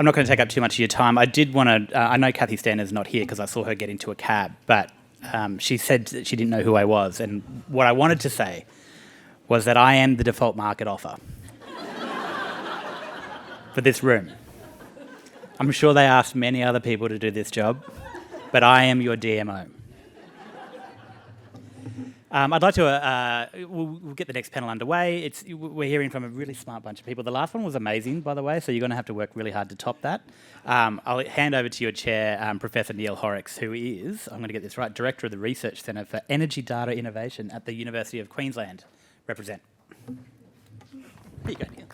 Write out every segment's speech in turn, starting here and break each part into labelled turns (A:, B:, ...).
A: I'm not going to take up too much of your time. I did want to, I know Kathy Stanner's not here because I saw her get into a cab, but she said that she didn't know who I was. And what I wanted to say was that I am the default market offer for this room. I'm sure they asked many other people to do this job, but I am your DMO. I'd like to, we'll get the next panel underway. We're hearing from a really smart bunch of people. The last one was amazing, by the way, so you're going to have to work really hard to top that. I'll hand over to your chair, Professor Neil Horrocks, who is, I'm going to get this right, Director of the Research Centre for Energy Data Innovation at the University of Queensland. Represent. Here you go, Neil.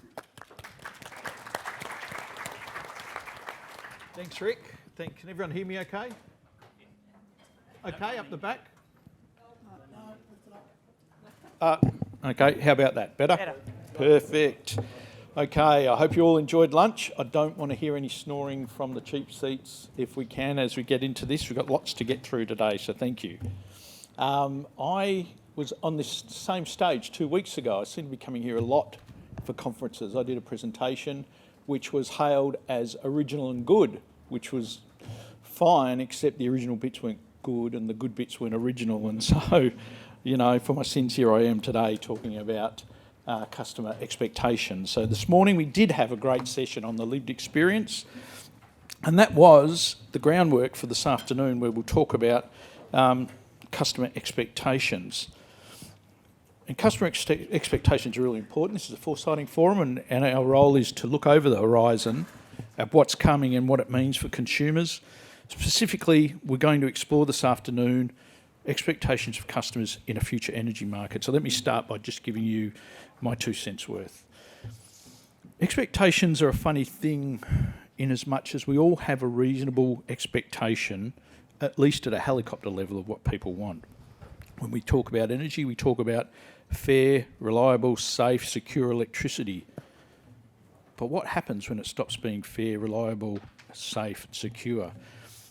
B: Thanks, Rick. Can everyone hear me okay? Okay, up the back? Okay, how about that? Better? Perfect. Okay, I hope you all enjoyed lunch. I don't want to hear any snoring from the cheap seats if we can as we get into this. We've got lots to get through today, so thank you. I was on this same stage 2 weeks ago. I seem to be coming here a lot for conferences. I did a presentation which was hailed as original and good, which was fine, except the original bits weren't good and the good bits weren't original. And so, you know, for my sins, here I am today talking about customer expectations. So this morning we did have a great session on the lived experience, and that was the groundwork for this afternoon, where we'll talk about customer expectations. And customer expectations are really important. This is a Foresighting forum, and our role is to look over the horizon at what's coming and what it means for consumers. Specifically, we're going to explore this afternoon expectations of customers in a future energy market. So let me start by just giving you my 2 cents worth. Expectations are a funny thing in as much as we all have a reasonable expectation, at least at a helicopter level, of what people want. When we talk about energy, we talk about fair, reliable, safe, secure electricity. But what happens when it stops being fair, reliable, safe, and secure?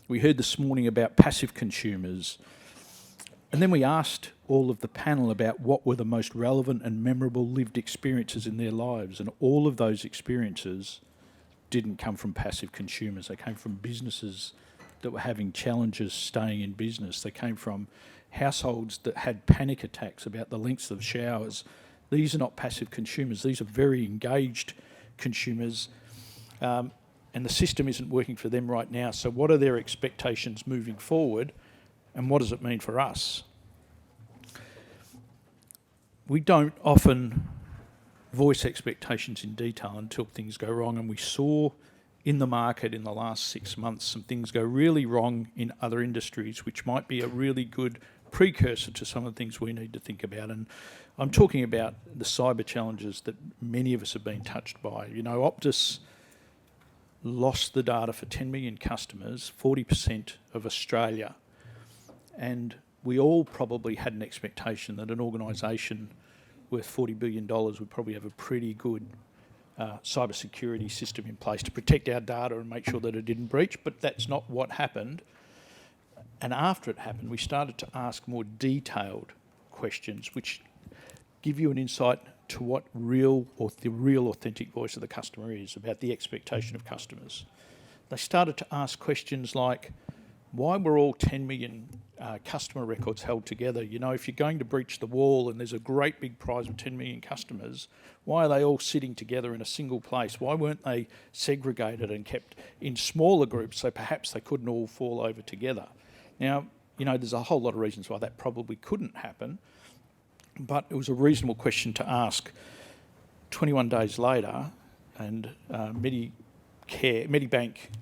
B: We heard this morning about passive consumers. And then we asked all of the panel about what were the most relevant and memorable lived experiences in their lives. And all of those experiences didn't come from passive consumers. They came from businesses that were having challenges staying in business. They came from households that had panic attacks about the lengths of showers. These are not passive consumers. These are very engaged consumers. And the system isn't working for them right now. So what are their expectations moving forward? And what does it mean for us? We don't often voice expectations in detail until things go wrong, and we saw in the market in the last 6 months some things go really wrong in other industries, which might be a really good precursor to some of the things we need to think about. And I'm talking about the cyber challenges that many of us have been touched by. You know, Optus lost the data for 10 million customers, 40% of Australia. And we all probably had an expectation that an organisation worth $40 billion would probably have a pretty good cybersecurity system in place to protect our data and make sure that it didn't breach, but that's not what happened. And after it happened, we started to ask more detailed questions, which give you an insight to what the real authentic voice of the customer is, about the expectation of customers. They started to ask questions like, why were all 10 million customer records held together? You know, if you're going to breach the wall and there's a great big prize of 10 million customers, why are they all sitting together in a single place? Why weren't they segregated and kept in smaller groups so perhaps they couldn't all fall over together? Now, you know, there's a whole lot of reasons why that probably couldn't happen, but it was a reasonable question to ask. 21 days later, and Medibank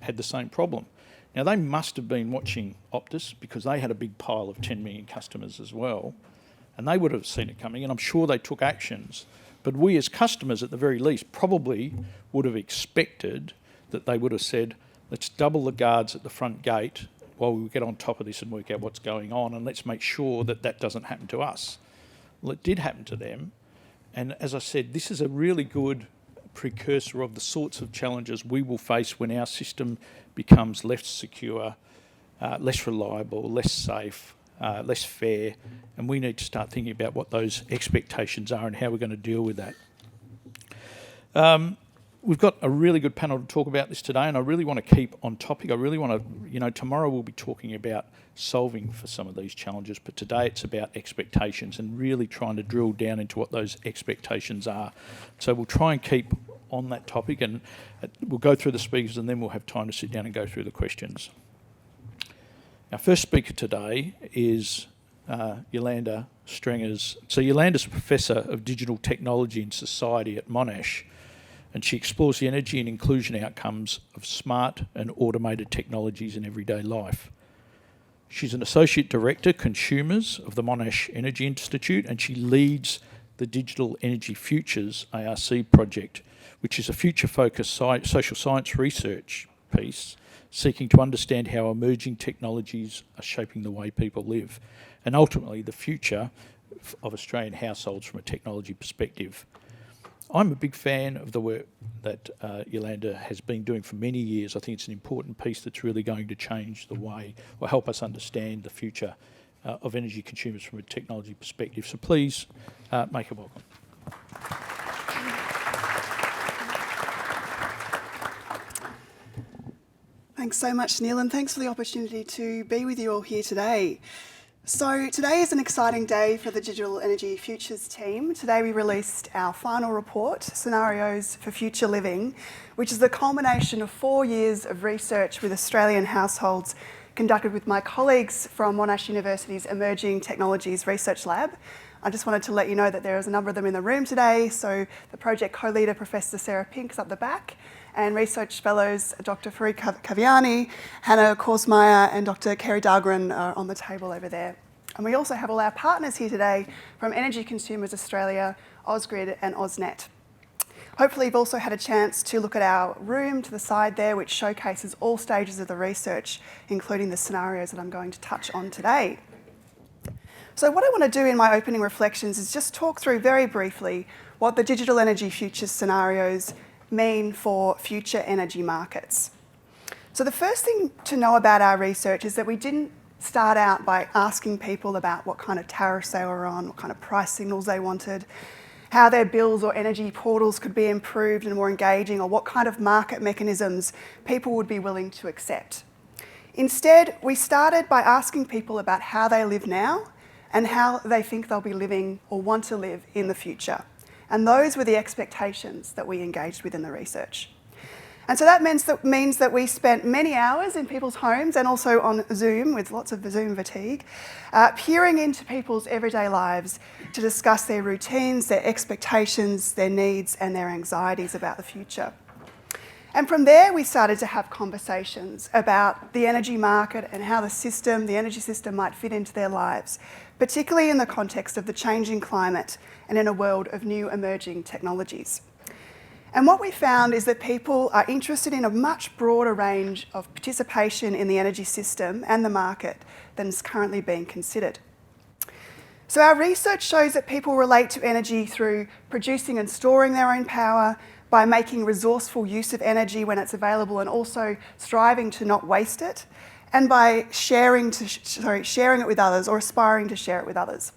B: had the same problem. Now, they must have been watching Optus because they had a big pile of 10 million customers as well, and they would have seen it coming, and I'm sure they took actions. But we as customers, at the very least, probably would have expected that they would have said, let's double the guards at the front gate while we get on top of this and work out what's going on, and let's make sure that that doesn't happen to us. Well, it did happen to them, and as I said, this is a really good precursor of the sorts of challenges we will face when our system becomes less secure, less reliable, less safe, less fair, and we need to start thinking about what those expectations are and how we're going to deal with that. we've got a really good panel to talk about this today, and I really want to keep on topic. I really want to, tomorrow we'll be talking about solving for some of these challenges, but today it's about expectations and really trying to drill down into what those expectations are. So we'll try and keep on that topic, and we'll go through the speakers and then we'll have time to sit down and go through the questions. Our first speaker today is Yolanda Strengers. So Yolanda's a Professor of Digital Technology and Society at Monash, and she explores the energy and inclusion outcomes of smart and automated technologies in everyday life. She's an Associate Director, Consumers of the Monash Energy Institute, and she leads the Digital Energy Futures ARC project, which is a future-focused social science research piece seeking to understand how emerging technologies are shaping the way people live, and ultimately the future of Australian households from a technology perspective. I'm a big fan of the work that Yolanda has been doing for many years. I think it's an important piece that's really going to change the way, or help us understand the future of energy consumers from a technology perspective. So please make her welcome.
C: Thanks so much, Neil, and thanks for the opportunity to be with you all here today. So today is an exciting day for the Digital Energy Futures team. Today we released our final report, Scenarios for Future Living, which is the culmination of 4 years of research with Australian households conducted with my colleagues from Monash University's Emerging Technologies Research Lab. I just wanted to let you know that there is a number of them in the room today. So the project co-leader, Professor Sarah Pink, is up the back, and research fellows Dr. Farid Kaviani, Hannah Korsmeyer and Dr. Kerry Dahlgren are on the table over there. And we also have all our partners here today from Energy Consumers Australia, Ausgrid and AusNet. Hopefully you've also had a chance to look at our room to the side there, which showcases all stages of the research, including the scenarios that I'm going to touch on today. So what I want to do in my opening reflections is just talk through very briefly what the Digital Energy Futures scenarios mean for future energy markets. So the first thing to know about our research is that we didn't start out by asking people about what kind of tariffs they were on, what kind of price signals they wanted, how their bills or energy portals could be improved and more engaging, or what kind of market mechanisms people would be willing to accept. Instead, we started by asking people about how they live now and how they think they'll be living or want to live in the future. And those were the expectations that we engaged with in the research. And so that means that we spent many hours in people's homes and also on Zoom, with lots of Zoom fatigue, peering into people's everyday lives to discuss their routines, their expectations, their needs and their anxieties about the future. And from there, we started to have conversations about the energy market and how the energy system might fit into their lives, particularly in the context of the changing climate and in a world of new emerging technologies. And what we found is that people are interested in a much broader range of participation in the energy system and the market than is currently being considered. So our research shows that people relate to energy through producing and storing their own power, by making resourceful use of energy when it's available and also striving to not waste it, and by sharing it with others or aspiring to share it with others.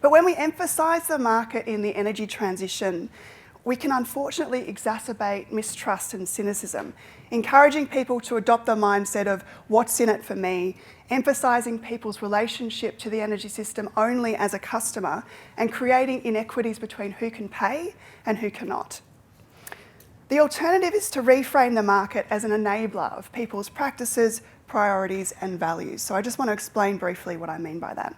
C: But when we emphasise the market in the energy transition, we can unfortunately exacerbate mistrust and cynicism, encouraging people to adopt the mindset of what's in it for me, emphasising people's relationship to the energy system only as a customer, and creating inequities between who can pay and who cannot. The alternative is to reframe the market as an enabler of people's practices, priorities and values. So I just want to explain briefly what I mean by that.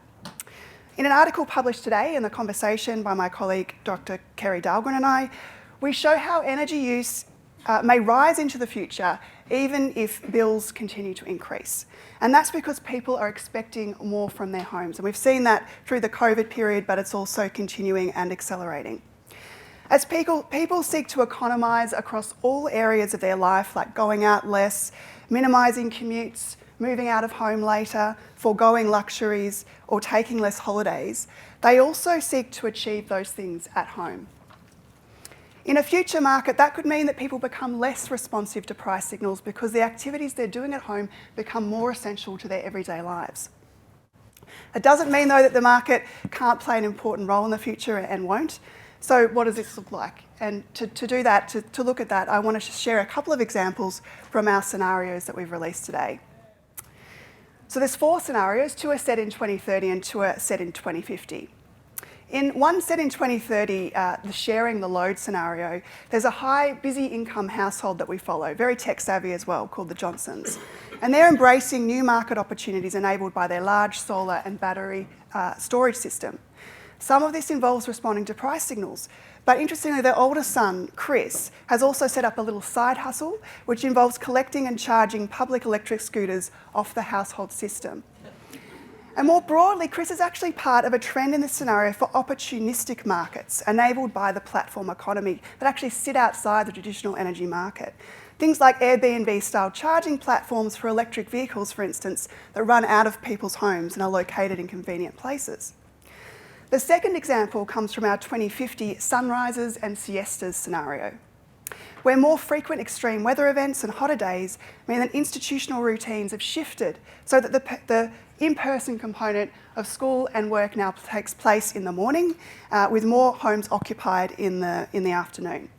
C: In an article published today in The Conversation by my colleague Dr. Kerry Dahlgren and I, we show how energy use may rise into the future even if bills continue to increase. And that's because people are expecting more from their homes. And we've seen that through the COVID period, but it's also continuing and accelerating. As people seek to economise across all areas of their life, like going out less, minimising commutes, moving out of home later, foregoing luxuries, or taking less holidays, they also seek to achieve those things at home. In a future market, that could mean that people become less responsive to price signals because the activities they're doing at home become more essential to their everyday lives. It doesn't mean, though, that the market can't play an important role in the future and won't. So what does this look like? And to do that, to look at that, I want to share a couple of examples from our scenarios that we've released today. So there's 4 scenarios, 2 are set in 2030 and 2 are set in 2050. In one set in 2030, the sharing the load scenario, there's a high, busy income household that we follow, very tech savvy as well, called the Johnsons. And they're embracing new market opportunities enabled by their large solar and battery storage system. Some of this involves responding to price signals, but interestingly, their older son, Chris, has also set up a little side hustle, which involves collecting and charging public electric scooters off the household system. And more broadly, Chris is actually part of a trend in this scenario for opportunistic markets enabled by the platform economy that actually sit outside the traditional energy market. Things like Airbnb-style charging platforms for electric vehicles, for instance, that run out of people's homes and are located in convenient places. The second example comes from our 2050 sunrises and siestas scenario, where more frequent extreme weather events and hotter days mean that institutional routines have shifted so that the in-person component of school and work now takes place in the morning, with more homes occupied in the afternoon.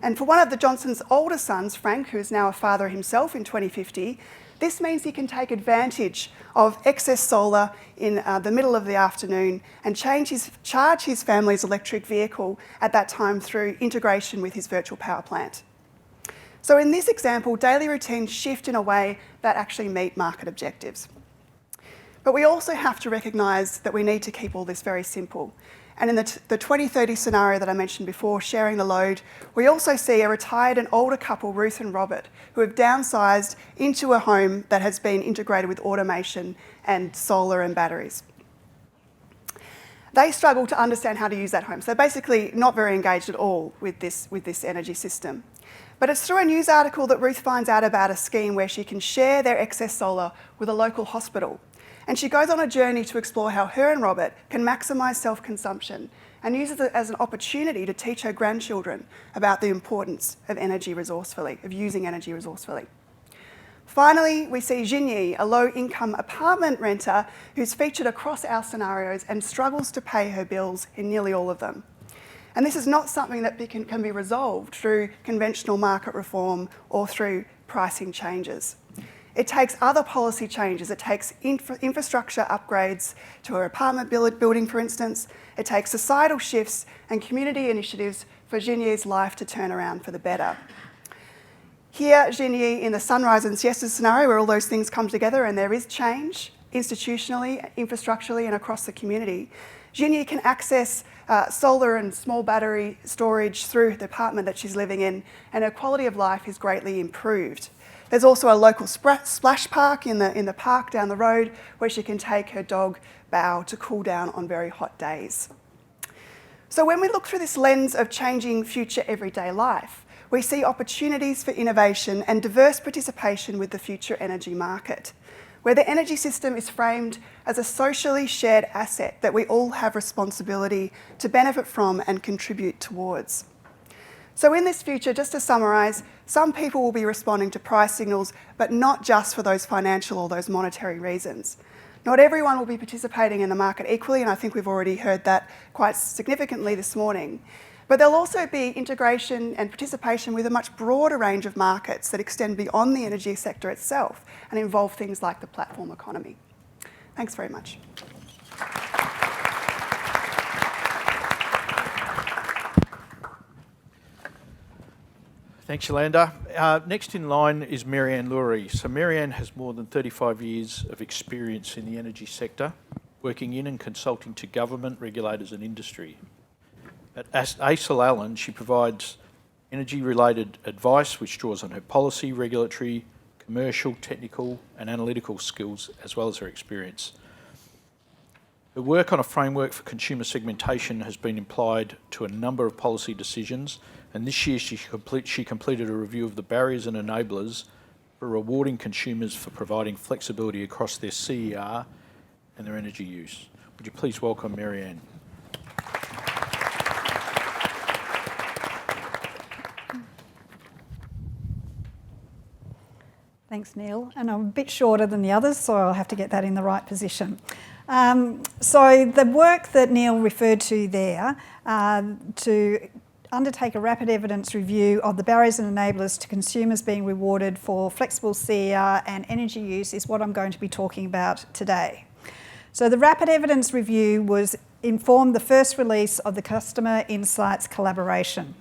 C: And for one of the Johnsons' older sons, Frank, who's now a father himself in 2050, this means he can take advantage of excess solar in the middle of the afternoon and charge his family's electric vehicle at that time through integration with his virtual power plant. So in this example, daily routines shift in a way that actually meet market objectives. But we also have to recognise that we need to keep all this very simple. And in the 2030 scenario that I mentioned before, sharing the load, we also see a retired and older couple, Ruth and Robert, who have downsized into a home that has been integrated with automation and solar and batteries. They struggle to understand how to use that home. So basically not very engaged at all with this energy system. But it's through a news article that Ruth finds out about a scheme where she can share their excess solar with a local hospital. And she goes on a journey to explore how her and Robert can maximise self-consumption and uses it as an opportunity to teach her grandchildren about the importance of energy resourcefully, of using energy resourcefully. Finally, we see Jinyi, a low-income apartment renter who's featured across our scenarios and struggles to pay her bills in nearly all of them. And this is not something that can be resolved through conventional market reform or through pricing changes. It takes other policy changes. It takes infrastructure upgrades to her apartment building, for instance. It takes societal shifts and community initiatives for Jinyi's life to turn around for the better. Here, Jinyi, in the sunrise and siesta scenario, where all those things come together and there is change institutionally, infrastructurally, and across the community, Jinyi can access solar and small battery storage through the apartment that she's living in, and her quality of life is greatly improved. There's also a local splash park in the park down the road where she can take her dog Bao to cool down on very hot days. So when we look through this lens of changing future everyday life, we see opportunities for innovation and diverse participation with the future energy market, where the energy system is framed as a socially shared asset that we all have responsibility to benefit from and contribute towards. So in this future, just to summarise, some people will be responding to price signals, but not just for those financial or those monetary reasons. Not everyone will be participating in the market equally, and I think we've already heard that quite significantly this morning. But there'll also be integration and participation with a much broader range of markets that extend beyond the energy sector itself and involve things like the platform economy. Thanks very much.
B: Thanks, Yolanda. Next in line is Marianne Lurie. So Marianne has more than 35 years of experience in the energy sector, working in and consulting to government, regulators and industry. At ACL Allen, she provides energy-related advice which draws on her policy, regulatory, commercial, technical and analytical skills, as well as her experience. Her work on a framework for consumer segmentation has been applied to a number of policy decisions, and this year she completed a review of the barriers and enablers for rewarding consumers for providing flexibility across their CER and their energy use. Would you please welcome Marianne?
D: Thanks, Neil. And I'm a bit shorter than the others, so I'll have to get that in the right position. So the work that Neil referred to there, to undertake a rapid evidence review of the barriers and enablers to consumers being rewarded for flexible CER and energy use, is what I'm going to be talking about today. So the rapid evidence review informed the first release of the Customer Insights collaboration.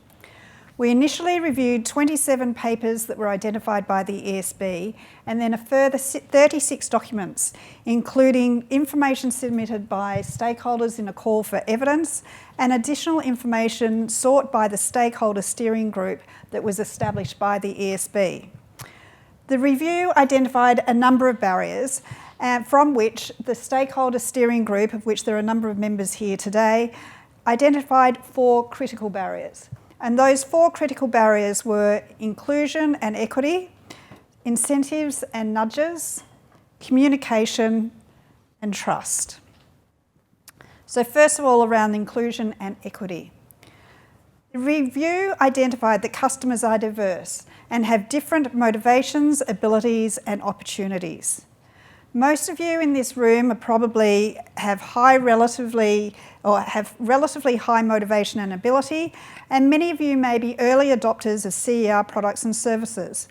D: We initially reviewed 27 papers that were identified by the ESB, and then a further 36 documents, including information submitted by stakeholders in a call for evidence and additional information sought by the stakeholder steering group that was established by the ESB. The review identified a number of barriers, from which the stakeholder steering group, of which there are a number of members here today, identified 4 critical barriers. And those 4 critical barriers were inclusion and equity, incentives and nudges, communication and trust. So first of all, around inclusion and equity. The review identified that customers are diverse and have different motivations, abilities and opportunities. Most of you in this room probably have relatively high motivation and ability, and many of you may be early adopters of CER products and services.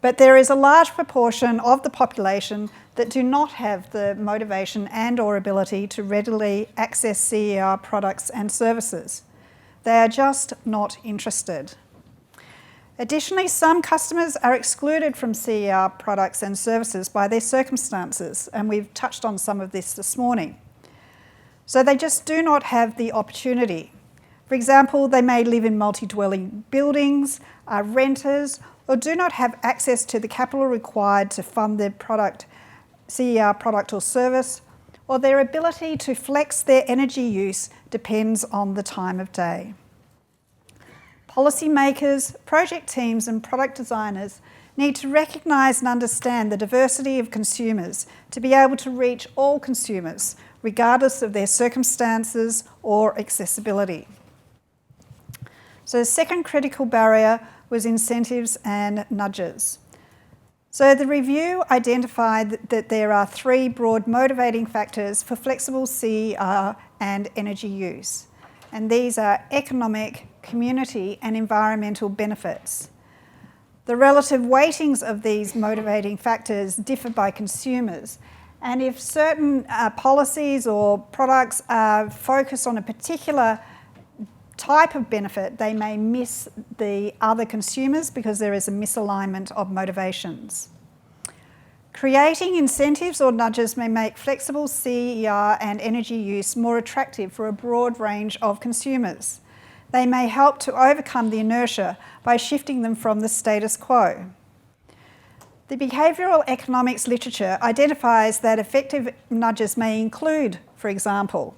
D: But there is a large proportion of the population that do not have the motivation and or ability to readily access CER products and services. They are just not interested. Additionally, some customers are excluded from CER products and services by their circumstances, and we've touched on some of this morning. So they just do not have the opportunity. For example, they may live in multi-dwelling buildings, are renters, or do not have access to the capital required to fund their CER product or service, or their ability to flex their energy use depends on the time of day. Policymakers, project teams and product designers need to recognise and understand the diversity of consumers to be able to reach all consumers, regardless of their circumstances or accessibility. So the second critical barrier was incentives and nudges. So the review identified that there are 3 broad motivating factors for flexible CER and energy use, and these are economic, community and environmental benefits. The relative weightings of these motivating factors differ by consumers, and if certain policies or products are focused on a particular type of benefit, they may miss the other consumers because there is a misalignment of motivations. Creating incentives or nudges may make flexible CER and energy use more attractive for a broad range of consumers. They may help to overcome the inertia by shifting them from the status quo. The behavioural economics literature identifies that effective nudges may include, for example,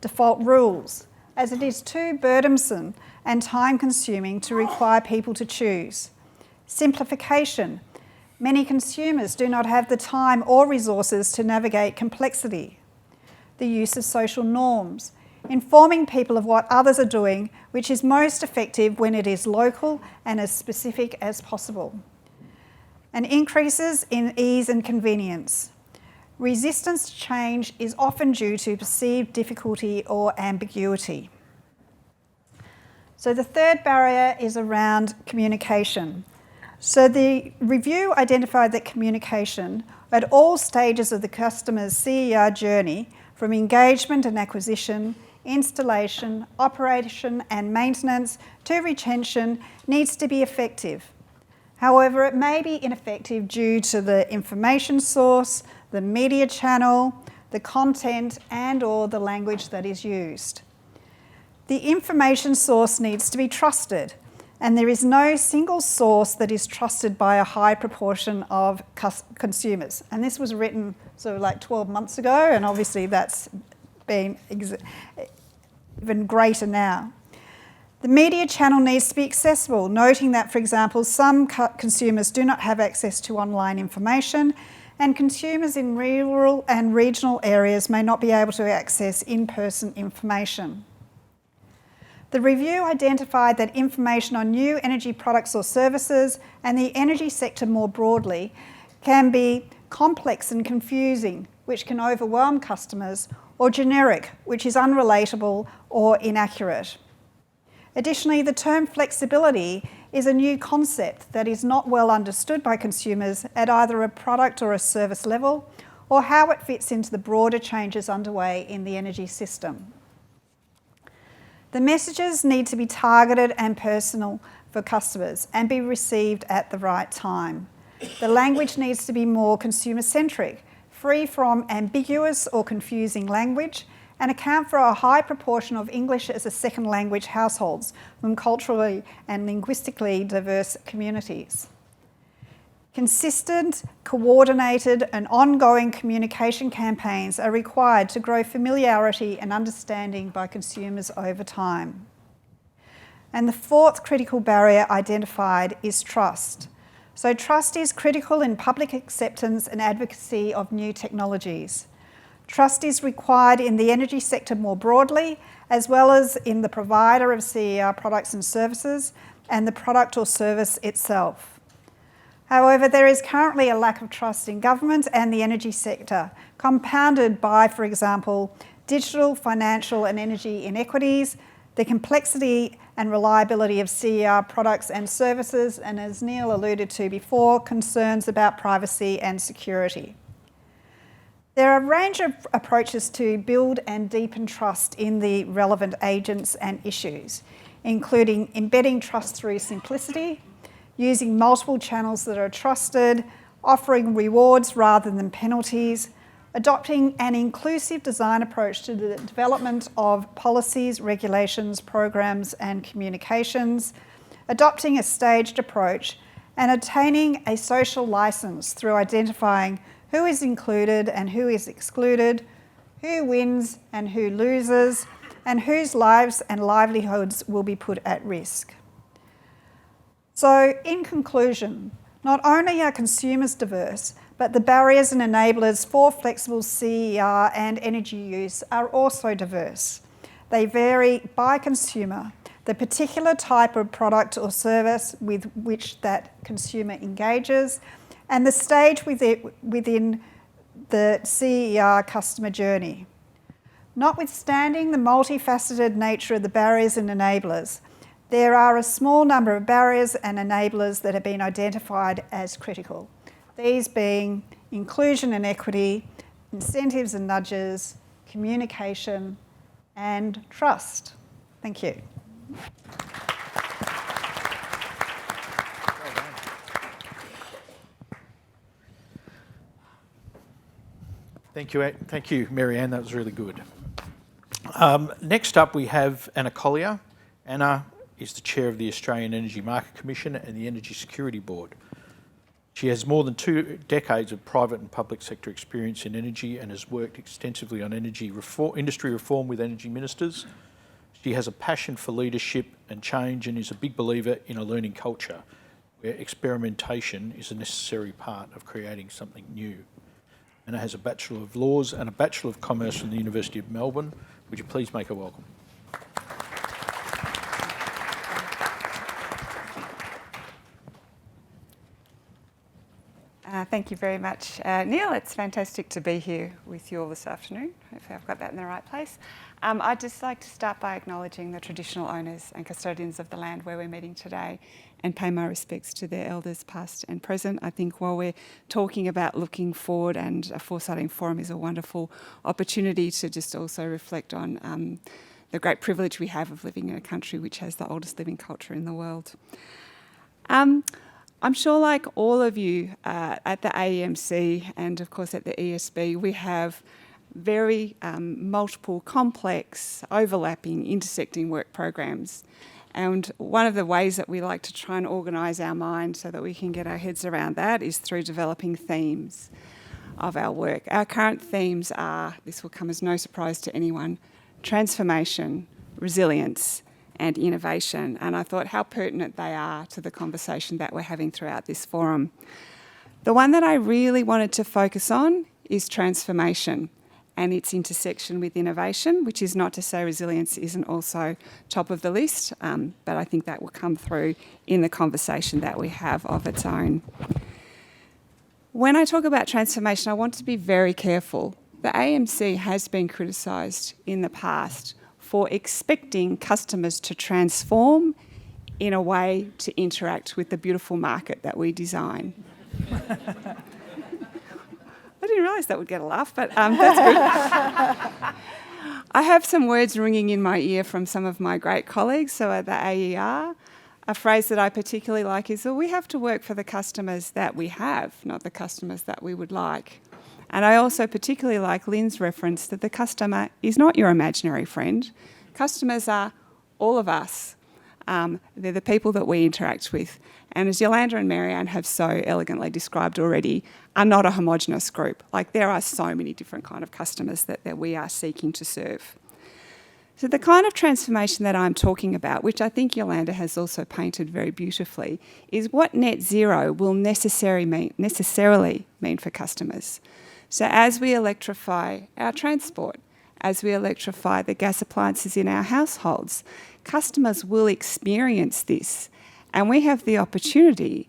D: default rules, as it is too burdensome and time-consuming to require people to choose. Simplification. Many consumers do not have the time or resources to navigate complexity. The use of social norms. Informing people of what others are doing, which is most effective when it is local and as specific as possible. And increases in ease and convenience. Resistance to change is often due to perceived difficulty or ambiguity. So the third barrier is around communication. So the review identified that communication at all stages of the customer's CER journey, from engagement and acquisition, installation, operation and maintenance to retention, needs to be effective. However, it may be ineffective due to the information source, the media channel, the content and or the language that is used. The information source needs to be trusted, and there is no single source that is trusted by a high proportion of consumers. And this was written sort of like 12 months ago, and obviously that's been even greater now. The media channel needs to be accessible, noting that, for example, some consumers do not have access to online information, and consumers in rural and regional areas may not be able to access in-person information. The review identified that information on new energy products or services and the energy sector more broadly can be complex and confusing which can overwhelm customers, or generic, which is unrelatable or inaccurate. Additionally, the term flexibility is a new concept that is not well understood by consumers at either a product or a service level, or how it fits into the broader changes underway in the energy system. The messages need to be targeted and personal for customers and be received at the right time. The language needs to be more consumer-centric, free from ambiguous or confusing language, and account for a high proportion of English as a second language households from culturally and linguistically diverse communities. Consistent, coordinated and ongoing communication campaigns are required to grow familiarity and understanding by consumers over time. And the fourth critical barrier identified is trust. So trust is critical in public acceptance and advocacy of new technologies. Trust is required in the energy sector more broadly, as well as in the provider of CER products and services and the product or service itself. However, there is currently a lack of trust in government and the energy sector, compounded by, for example, digital, financial and energy inequities, the complexity and reliability of CER products and services, and as Neil alluded to before, concerns about privacy and security. There are a range of approaches to build and deepen trust in the relevant agents and issues, including embedding trust through simplicity, using multiple channels that are trusted, offering rewards rather than penalties, adopting an inclusive design approach to the development of policies, regulations, programs and communications, adopting a staged approach, and obtaining a social licence through identifying who is included and who is excluded, who wins and who loses, and whose lives and livelihoods will be put at risk. So, in conclusion, not only are consumers diverse, but the barriers and enablers for flexible CER and energy use are also diverse. They vary by consumer, the particular type of product or service with which that consumer engages, and the stage within the CER customer journey. Notwithstanding the multifaceted nature of the barriers and enablers, there are a small number of barriers and enablers that have been identified as critical. These being inclusion and equity, incentives and nudges, communication, and trust. Thank you.
B: Thank you, Mary-Anne. That was really good. Next up, we have Anna Collier. Anna is the chair of the Australian Energy Market Commission and the Energy Security Board. She has more than 2 decades of private and public sector experience in energy and has worked extensively on industry reform with energy ministers. She has a passion for leadership and change and is a big believer in a learning culture where experimentation is a necessary part of creating something new. Anna has a Bachelor of Laws and a Bachelor of Commerce from the University of Melbourne. Would you please make her welcome?
E: Thank you very much, Neil. It's fantastic to be here with you all this afternoon. Hopefully I've got that in the right place. I'd just like to start by acknowledging the traditional owners and custodians of the land where we're meeting today and pay my respects to their elders past and present. I think while we're talking about looking forward, and a Foresighting Forum is a wonderful opportunity to just also reflect on the great privilege we have of living in a country which has the oldest living culture in the world. I'm sure, like all of you at the AEMC and of course at the ESB, we have very multiple, complex, overlapping, intersecting work programs. And one of the ways that we like to try and organise our mind so that we can get our heads around that is through developing themes of our work. Our current themes are, this will come as no surprise to anyone, transformation, resilience, and innovation, and I thought how pertinent they are to the conversation that we're having throughout this forum. The one that I really wanted to focus on is transformation and its intersection with innovation, which is not to say resilience isn't also top of the list, but I think that will come through in the conversation that we have of its own. When I talk about transformation, I want to be very careful. The AMC has been criticised in the past for expecting customers to transform in a way to interact with the beautiful market that we design. I didn't realise that would get a laugh, but that's good. I have some words ringing in my ear from some of my great colleagues. So at the AER, a phrase that I particularly like is that we have to work for the customers that we have, not the customers that we would like. And I also particularly like Lynn's reference that the customer is not your imaginary friend. Customers are all of us. They're the people that we interact with. And as Yolanda and Marianne have so elegantly described already, are not a homogenous group. Like, there are so many different kind of customers that we are seeking to serve. So the kind of transformation that I'm talking about, which I think Yolanda has also painted very beautifully, is what net zero will necessarily mean for customers. So as we electrify our transport, as we electrify the gas appliances in our households, customers will experience this, and we have the opportunity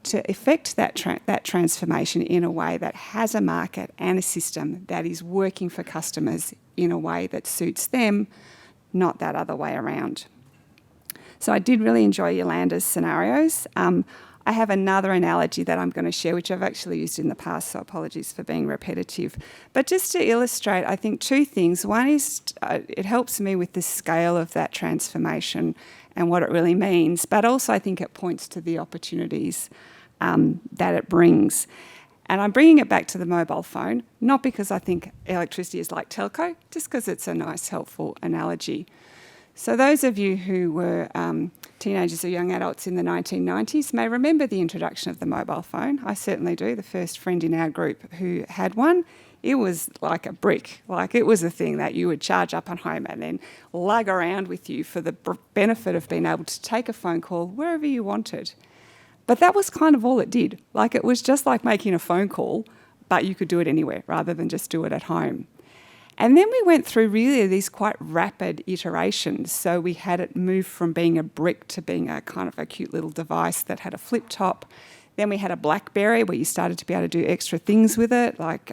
E: to effect that transformation in a way that has a market and a system that is working for customers in a way that suits them, not that other way around. So I did really enjoy Yolanda's scenarios. I have another analogy that I'm going to share, which I've actually used in the past, so apologies for being repetitive. But just to illustrate, I think two things. One is it helps me with the scale of that transformation and what it really means, but also I think it points to the opportunities that it brings. And I'm bringing it back to the mobile phone, not because I think electricity is like telco, just because it's a nice, helpful analogy. So those of you who were teenagers or young adults in the 1990s may remember the introduction of the mobile phone. I certainly do. The first friend in our group who had one, it was like a brick. Like, it was a thing that you would charge up on home and then lug around with you for the benefit of being able to take a phone call wherever you wanted. But that was kind of all it did. Like, it was just like making a phone call, but you could do it anywhere rather than just do it at home. And then we went through really these quite rapid iterations. So we had it move from being a brick to being a kind of a cute little device that had a flip top. Then we had a BlackBerry where you started to be able to do extra things with it, like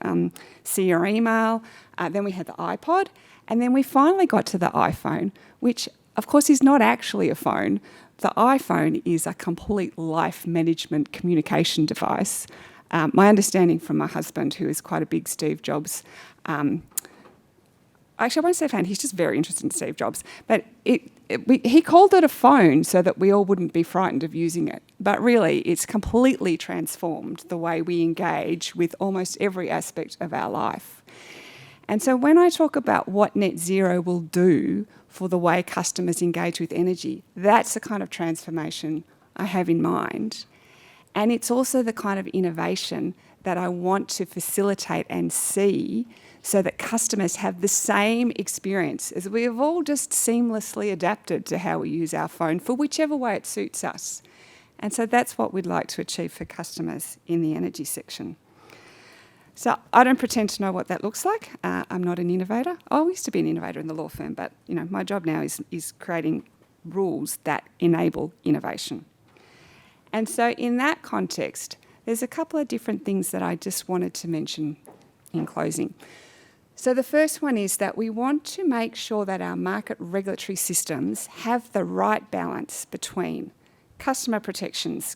E: see your email. Then we had the iPod. And then we finally got to the iPhone, which of course is not actually a phone. The iPhone is a complete life management communication device. My understanding from my husband, who is quite a big Steve Jobs actually, I won't say fan, he's just very interested in Steve Jobs. But he called it a phone so that we all wouldn't be frightened of using it. But really, it's completely transformed the way we engage with almost every aspect of our life. And so when I talk about what net zero will do for the way customers engage with energy, that's the kind of transformation I have in mind. And it's also the kind of innovation that I want to facilitate and see so that customers have the same experience as we have all just seamlessly adapted to how we use our phone for whichever way it suits us. And so that's what we'd like to achieve for customers in the energy section. So I don't pretend to know what that looks like. I'm not an innovator. I used to be an innovator in the law firm, but my job now is creating rules that enable innovation. And so in that context, there's a couple of different things that I just wanted to mention in closing. So the first one is that we want to make sure that our market regulatory systems have the right balance between customer protections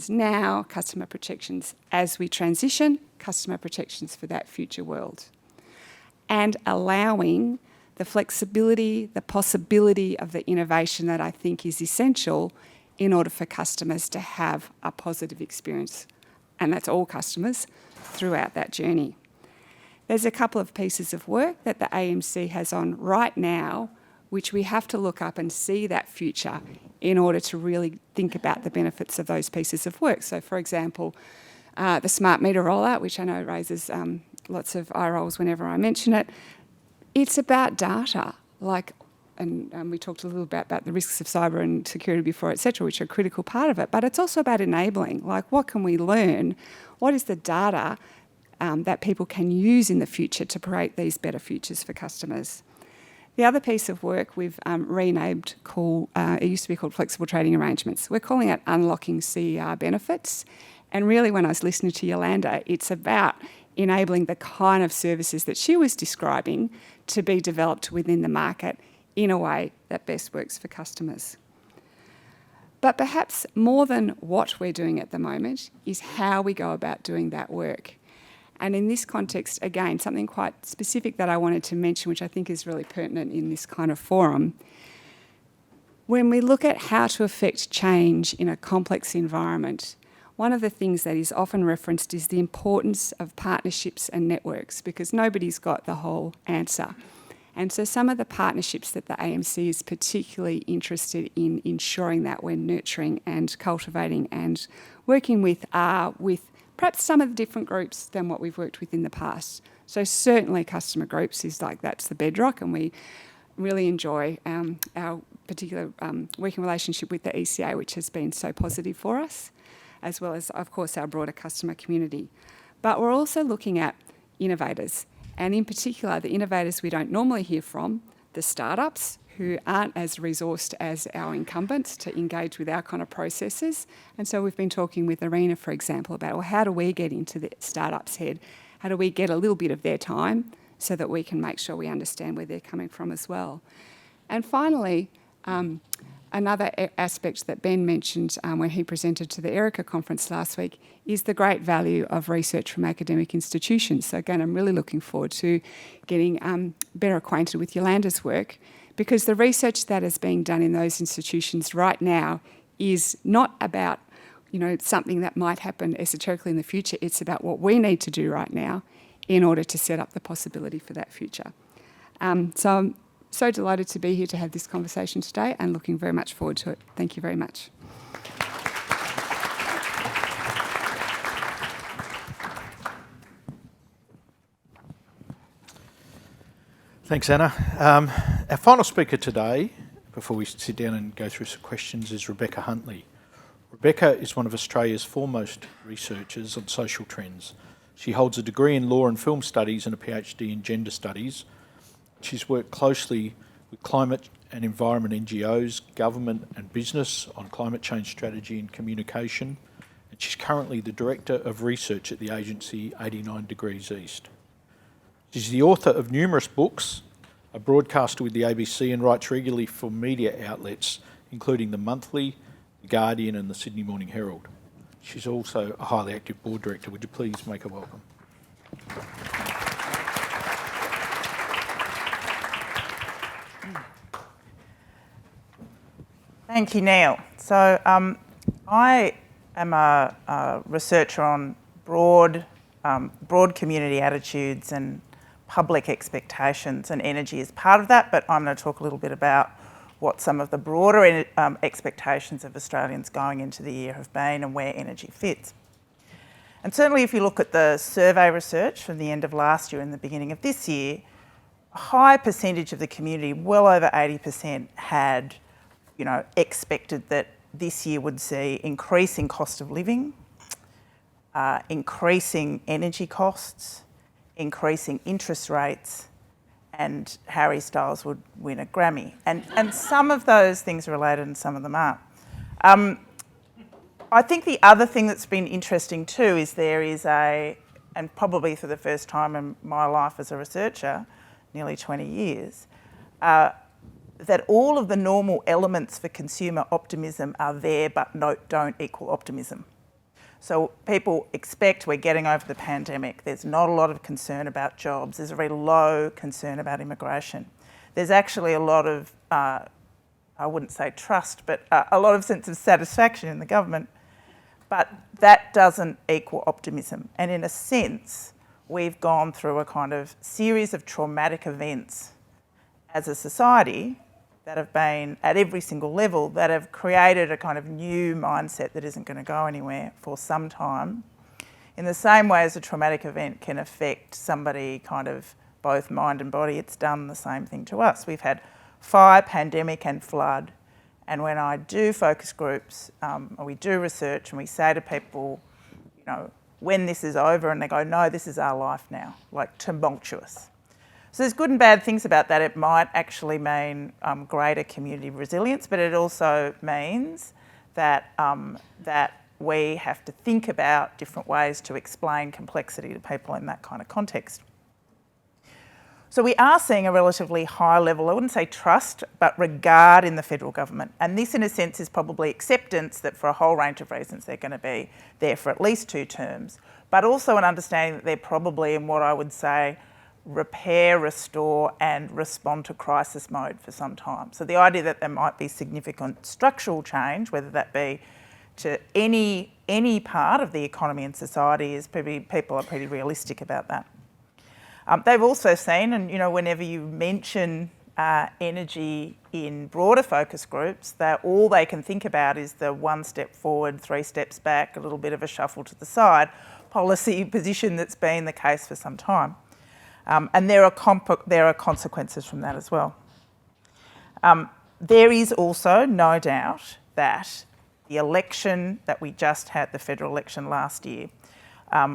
E: now, customer protections as we transition, customer protections for that future world, and allowing the flexibility, the possibility of the innovation that I think is essential in order for customers to have a positive experience, and that's all customers, throughout that journey. There's a couple of pieces of work that the AMC has on right now, which we have to look up and see that future in order to really think about the benefits of those pieces of work. So, for example, the smart meter rollout, which I know raises lots of eye rolls whenever I mention it, it's about data, and we talked a little bit about the risks of cyber and security before, etc., which are a critical part of it, but it's also about enabling, what can we learn? What is the data that people can use in the future to create these better futures for customers? The other piece of work we've renamed, it used to be called Flexible Trading Arrangements. We're calling it Unlocking CER Benefits. And really, when I was listening to Yolanda, it's about enabling the kind of services that she was describing to be developed within the market in a way that best works for customers. But perhaps more than what we're doing at the moment is how we go about doing that work. And in this context, again, something quite specific that I wanted to mention, which I think is really pertinent in this kind of forum. When we look at how to affect change in a complex environment, one of the things that is often referenced is the importance of partnerships and networks, because nobody's got the whole answer. And so some of the partnerships that the AMC is particularly interested in ensuring that we're nurturing and cultivating and working with are with perhaps some of the different groups than what we've worked with in the past. So certainly customer groups is like, that's the bedrock, and we really enjoy our particular working relationship with the ECA, which has been so positive for us, as well as, of course, our broader customer community. But we're also looking at innovators, and in particular, the innovators we don't normally hear from, the startups who aren't as resourced as our incumbents to engage with our kind of processes. And so we've been talking with Arena, for example, about, well, how do we get into the startups' head? How do we get a little bit of their time so that we can make sure we understand where they're coming from as well? And finally, another aspect that Ben mentioned when he presented to the Erica conference last week is the great value of research from academic institutions. So again, I'm really looking forward to getting better acquainted with Yolanda's work, because the research that is being done in those institutions right now is not about, something that might happen esoterically in the future. It's about what we need to do right now in order to set up the possibility for that future. So I'm so delighted to be here to have this conversation today and looking very much forward to it. Thank you very much.
B: Thanks, Anna. Our final speaker today, before we sit down and go through some questions, is Rebecca Huntley. Rebecca is one of Australia's foremost researchers on social trends. She holds a degree in law and film studies and a PhD in gender studies. She's worked closely with climate and environment NGOs, government and business on climate change strategy and communication. And she's currently the Director of Research at the agency 89 Degrees East. She's the author of numerous books, a broadcaster with the ABC, and writes regularly for media outlets, including The Monthly, The Guardian and the Sydney Morning Herald. She's also a highly active board director. Would you please make her welcome?
F: Thank you, Neil. So I am a researcher on broad community attitudes and public expectations, and energy is part of that, but I'm going to talk a little bit about what some of the broader expectations of Australians going into the year have been and where energy fits. And certainly if you look at the survey research from the end of last year and the beginning of this year, a high percentage of the community, well over 80%, had expected that this year would see increasing cost of living, increasing energy costs, increasing interest rates, and Harry Styles would win a Grammy. And some of those things are related and some of them aren't. I think the other thing that's been interesting too is there is and probably for the first time in my life as a researcher, nearly 20 years, that all of the normal elements for consumer optimism are there but don't equal optimism. So people expect we're getting over the pandemic. There's not a lot of concern about jobs. There's a very low concern about immigration. There's actually a lot of, I wouldn't say trust, but a lot of sense of satisfaction in the government. But that doesn't equal optimism. And in a sense, we've gone through a kind of series of traumatic events as a society that have been at every single level that have created a kind of new mindset that isn't going to go anywhere for some time. In the same way as a traumatic event can affect somebody kind of both mind and body, it's done the same thing to us. We've had fire, pandemic and flood. And when I do focus groups, or we do research and we say to people, when this is over, and they go, no, this is our life now, like tumultuous. So there's good and bad things about that. It might actually mean greater community resilience, but it also means that we have to think about different ways to explain complexity to people in that kind of context. So we are seeing a relatively high level, I wouldn't say trust, but regard in the federal government. And this, in a sense, is probably acceptance that for a whole range of reasons they're going to be there for at least 2 terms, but also an understanding that they're probably in what I would say repair, restore and respond to crisis mode for some time. So the idea that there might be significant structural change, whether that be to any part of the economy and society, is people are pretty realistic about that. They've also seen, and whenever you mention energy in broader focus groups, that all they can think about is the 1 step forward, 3 steps back, a little bit of a shuffle to the side policy position that's been the case for some time. And there are consequences from that as well. There is also no doubt that the election that we just had, the federal election last year,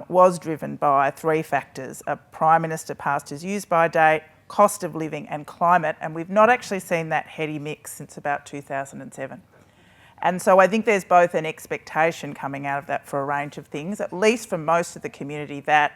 F: was driven by 3 factors: a Prime Minister past his use-by date, cost of living and climate, and we've not actually seen that heady mix since about 2007. And so I think there's both an expectation coming out of that for a range of things, at least for most of the community, that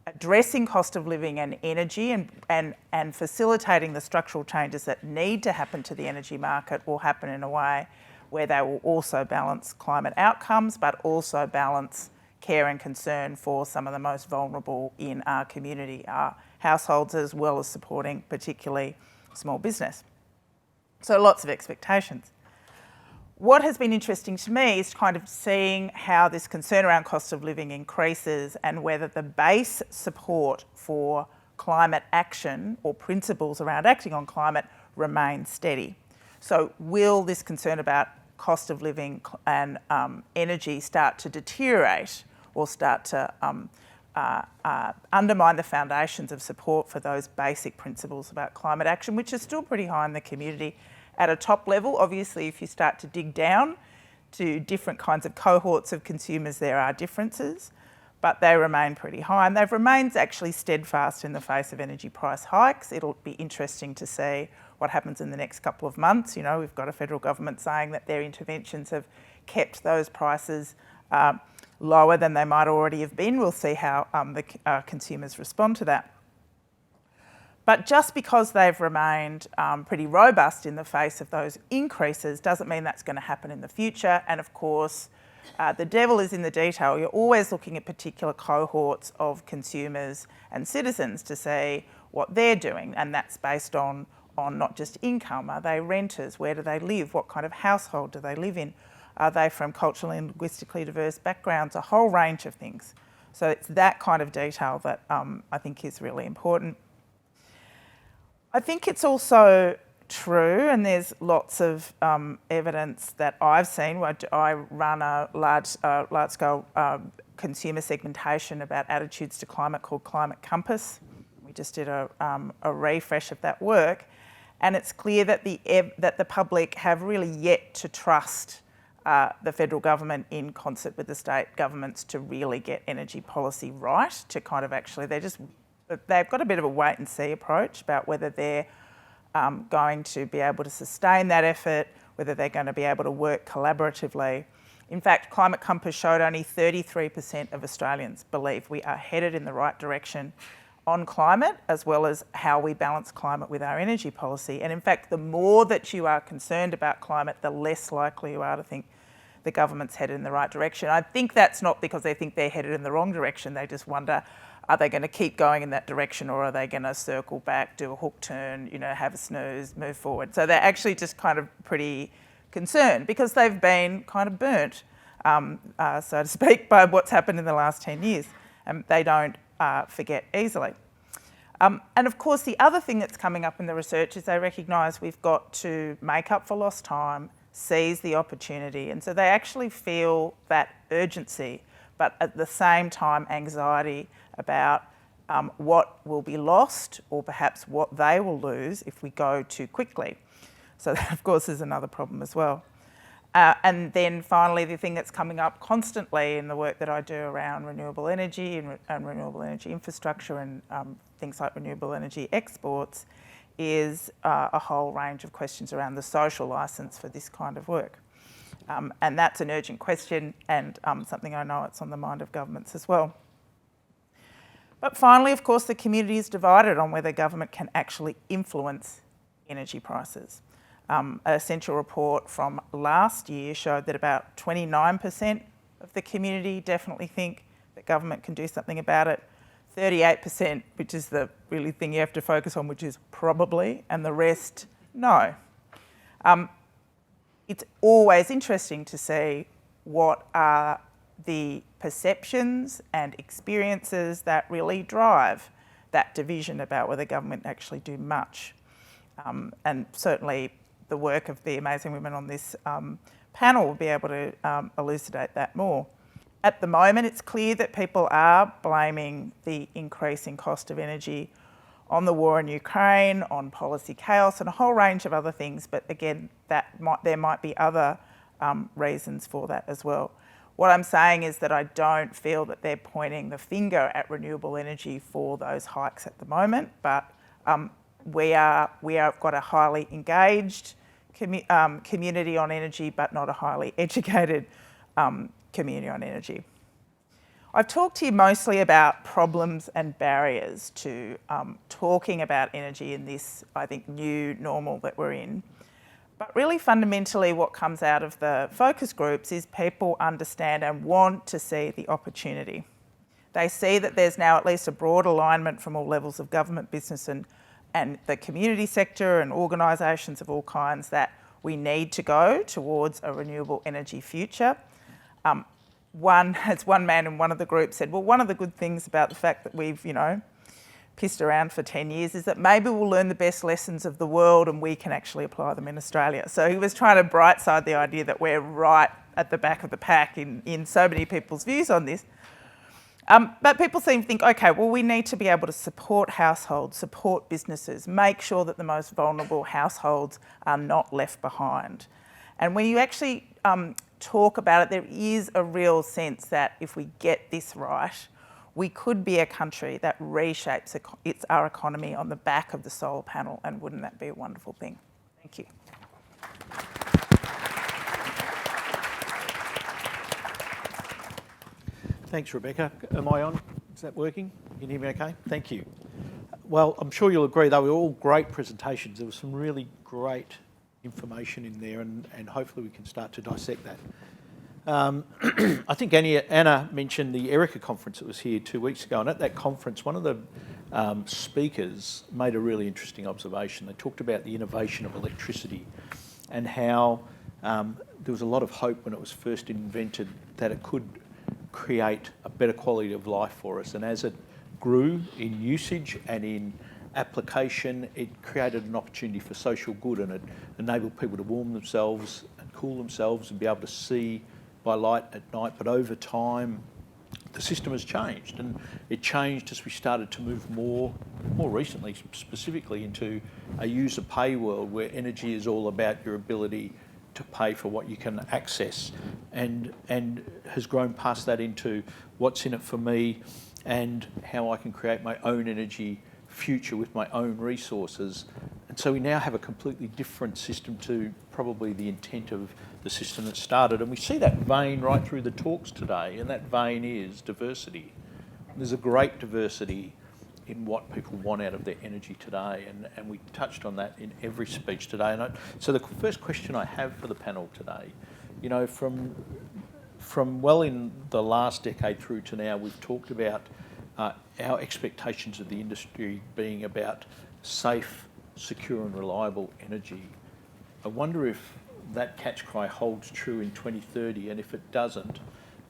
F: addressing cost of living and energy and facilitating the structural changes that need to happen to the energy market will happen in a way where they will also balance climate outcomes, but also balance care and concern for some of the most vulnerable in our community, our households, as well as supporting particularly small business. So lots of expectations. What has been interesting to me is kind of seeing how this concern around cost of living increases and whether the base support for climate action or principles around acting on climate remain steady. So will this concern about cost of living and energy start to deteriorate or start to undermine the foundations of support for those basic principles about climate action, which are still pretty high in the community at a top level? Obviously, if you start to dig down to different kinds of cohorts of consumers, there are differences, but they remain pretty high, and they've remained actually steadfast in the face of energy price hikes. It'll be interesting to see what happens in the next couple of months. We've got a federal government saying that their interventions have kept those prices lower than they might already have been. We'll see how the consumers respond to that. But just because they've remained pretty robust in the face of those increases doesn't mean that's going to happen in the future. And of course, the devil is in the detail. You're always looking at particular cohorts of consumers and citizens to see what they're doing, and that's based on not just income. Are they renters? Where do they live? What kind of household do they live in? Are they from culturally and linguistically diverse backgrounds? A whole range of things. So it's that kind of detail that I think is really important. I think it's also true, and there's lots of evidence that I've seen. I run a large-scale consumer segmentation about attitudes to climate called Climate Compass. We just did a refresh of that work, and it's clear that the public have really yet to trust the federal government in concert with the state governments to really get energy policy right, to kind of actually, they've got a bit of a wait and see approach about whether they're going to be able to sustain that effort, whether they're going to be able to work collaboratively. In fact, Climate Compass showed only 33% of Australians believe we are headed in the right direction on climate, as well as how we balance climate with our energy policy. And in fact, the more that you are concerned about climate, the less likely you are to think the government's headed in the right direction. I think that's not because they think they're headed in the wrong direction. They just wonder, are they going to keep going in that direction, or are they going to circle back, do a hook turn, have a snooze, move forward? So they're actually just kind of pretty concerned because they've been kind of burnt, so to speak, by what's happened in the last 10 years. And they don't forget easily. And of course, the other thing that's coming up in the research is they recognise we've got to make up for lost time, seize the opportunity. And so they actually feel that urgency, but at the same time, anxiety about what will be lost, or perhaps what they will lose if we go too quickly. So that, of course, is another problem as well. And then finally, the thing that's coming up constantly in the work that I do around renewable energy and renewable energy infrastructure and things like renewable energy exports is a whole range of questions around the social licence for this kind of work. And that's an urgent question, and something I know it's on the mind of governments as well. But finally, of course, the community is divided on whether government can actually influence energy prices. A central report from last year showed that about 29% of the community definitely think that government can do something about it. 38%, which is the really thing you have to focus on, which is probably, and the rest, no. It's always interesting to see what are the perceptions and experiences that really drive that division about whether government actually do much. And certainly the work of the amazing women on this panel will be able to elucidate that more. At the moment, it's clear that people are blaming the increasing cost of energy on the war in Ukraine, on policy chaos, and a whole range of other things. But again, there might be other reasons for that as well. What I'm saying is that I don't feel that they're pointing the finger at renewable energy for those hikes at the moment, but we have got a highly engaged community on energy, but not a highly educated community on energy. I've talked to you mostly about problems and barriers to talking about energy in this, I think, new normal that we're in. But really fundamentally what comes out of the focus groups is people understand and want to see the opportunity. They see that there's now at least a broad alignment from all levels of government, business and the community sector and organisations of all kinds that we need to go towards a renewable energy future. One man in one of the groups said, well, one of the good things about the fact that we've, pissed around for 10 years is that maybe we'll learn the best lessons of the world and we can actually apply them in Australia. So he was trying to bright side the idea that we're right at the back of the pack in so many people's views on this. But people seem to think, okay, well, we need to be able to support households, support businesses, make sure that the most vulnerable households are not left behind. And when you actually talk about it, there is a real sense that if we get this right, we could be a country that reshapes our economy on the back of the solar panel, and wouldn't that be a wonderful thing? Thank you.
B: Thanks, Rebecca. Am I on? Is that working? You can hear me okay? Thank you. Well, I'm sure you'll agree they were all great presentations. There was some really great information in there, and hopefully we can start to dissect that. I think Anna mentioned the Erica conference that was here 2 weeks ago, and at that conference, one of the speakers made a really interesting observation. They talked about the innovation of electricity and how there was a lot of hope when it was first invented that it could create a better quality of life for us. And as it grew in usage and in application, it created an opportunity for social good, and it enabled people to warm themselves and cool themselves and be able to see by light at night. But over time, the system has changed, and it changed as we started to move more recently, specifically into a user pay world where energy is all about your ability to pay for what you can access, and has grown past that into what's in it for me and how I can create my own energy future with my own resources. And so we now have a completely different system to probably the intent of the system that started. And we see that vein right through the talks today, and that vein is diversity. There's a great diversity in what people want out of their energy today, and we touched on that in every speech today. And so the first question I have for the panel today, from well in the last decade through to now, we've talked about our expectations of the industry being about safe, secure and reliable energy. I wonder if that catch cry holds true in 2030, and if it doesn't,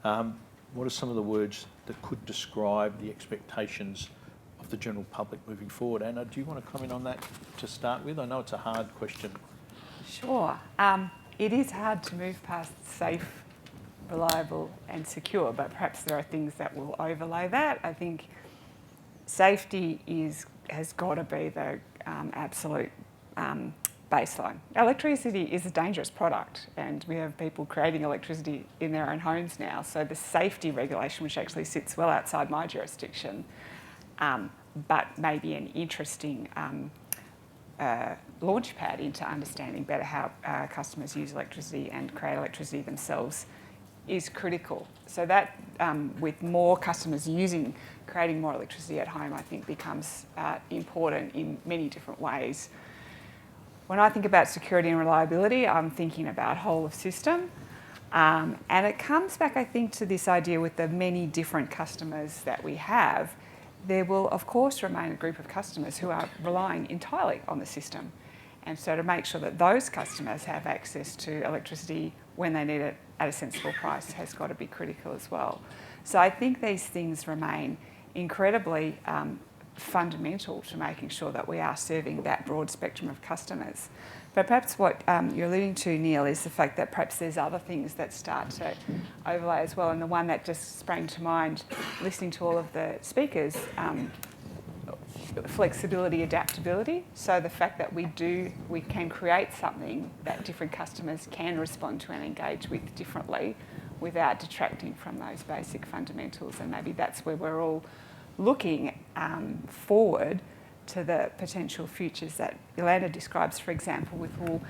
B: what are some of the words that could describe the expectations of the general public moving forward? Anna, do you want to comment on that to start with? I know it's a hard question.
E: Sure. It is hard to move past safe, reliable and secure, but perhaps there are things that will overlay that. I think safety has got to be the absolute baseline. Electricity is a dangerous product, and we have people creating electricity in their own homes now. So the safety regulation, which actually sits well outside my jurisdiction, but maybe an interesting launchpad into understanding better how customers use electricity and create electricity themselves is critical. So that with more customers creating more electricity at home, I think becomes important in many different ways. When I think about security and reliability, I'm thinking about whole of system. And it comes back, I think, to this idea with the many different customers that we have. There will, of course, remain a group of customers who are relying entirely on the system. And so to make sure that those customers have access to electricity when they need it at a sensible price has got to be critical as well. So I think these things remain incredibly fundamental to making sure that we are serving that broad spectrum of customers. But perhaps what you're alluding to, Neil, is the fact that perhaps there's other things that start to overlay as well. And the one that just sprang to mind, listening to all of the speakers, flexibility, adaptability. So the fact that we can create something that different customers can respond to and engage with differently without detracting from those basic fundamentals. And maybe that's where we're all looking forward to the potential futures that Yolanda describes, for example, with, well,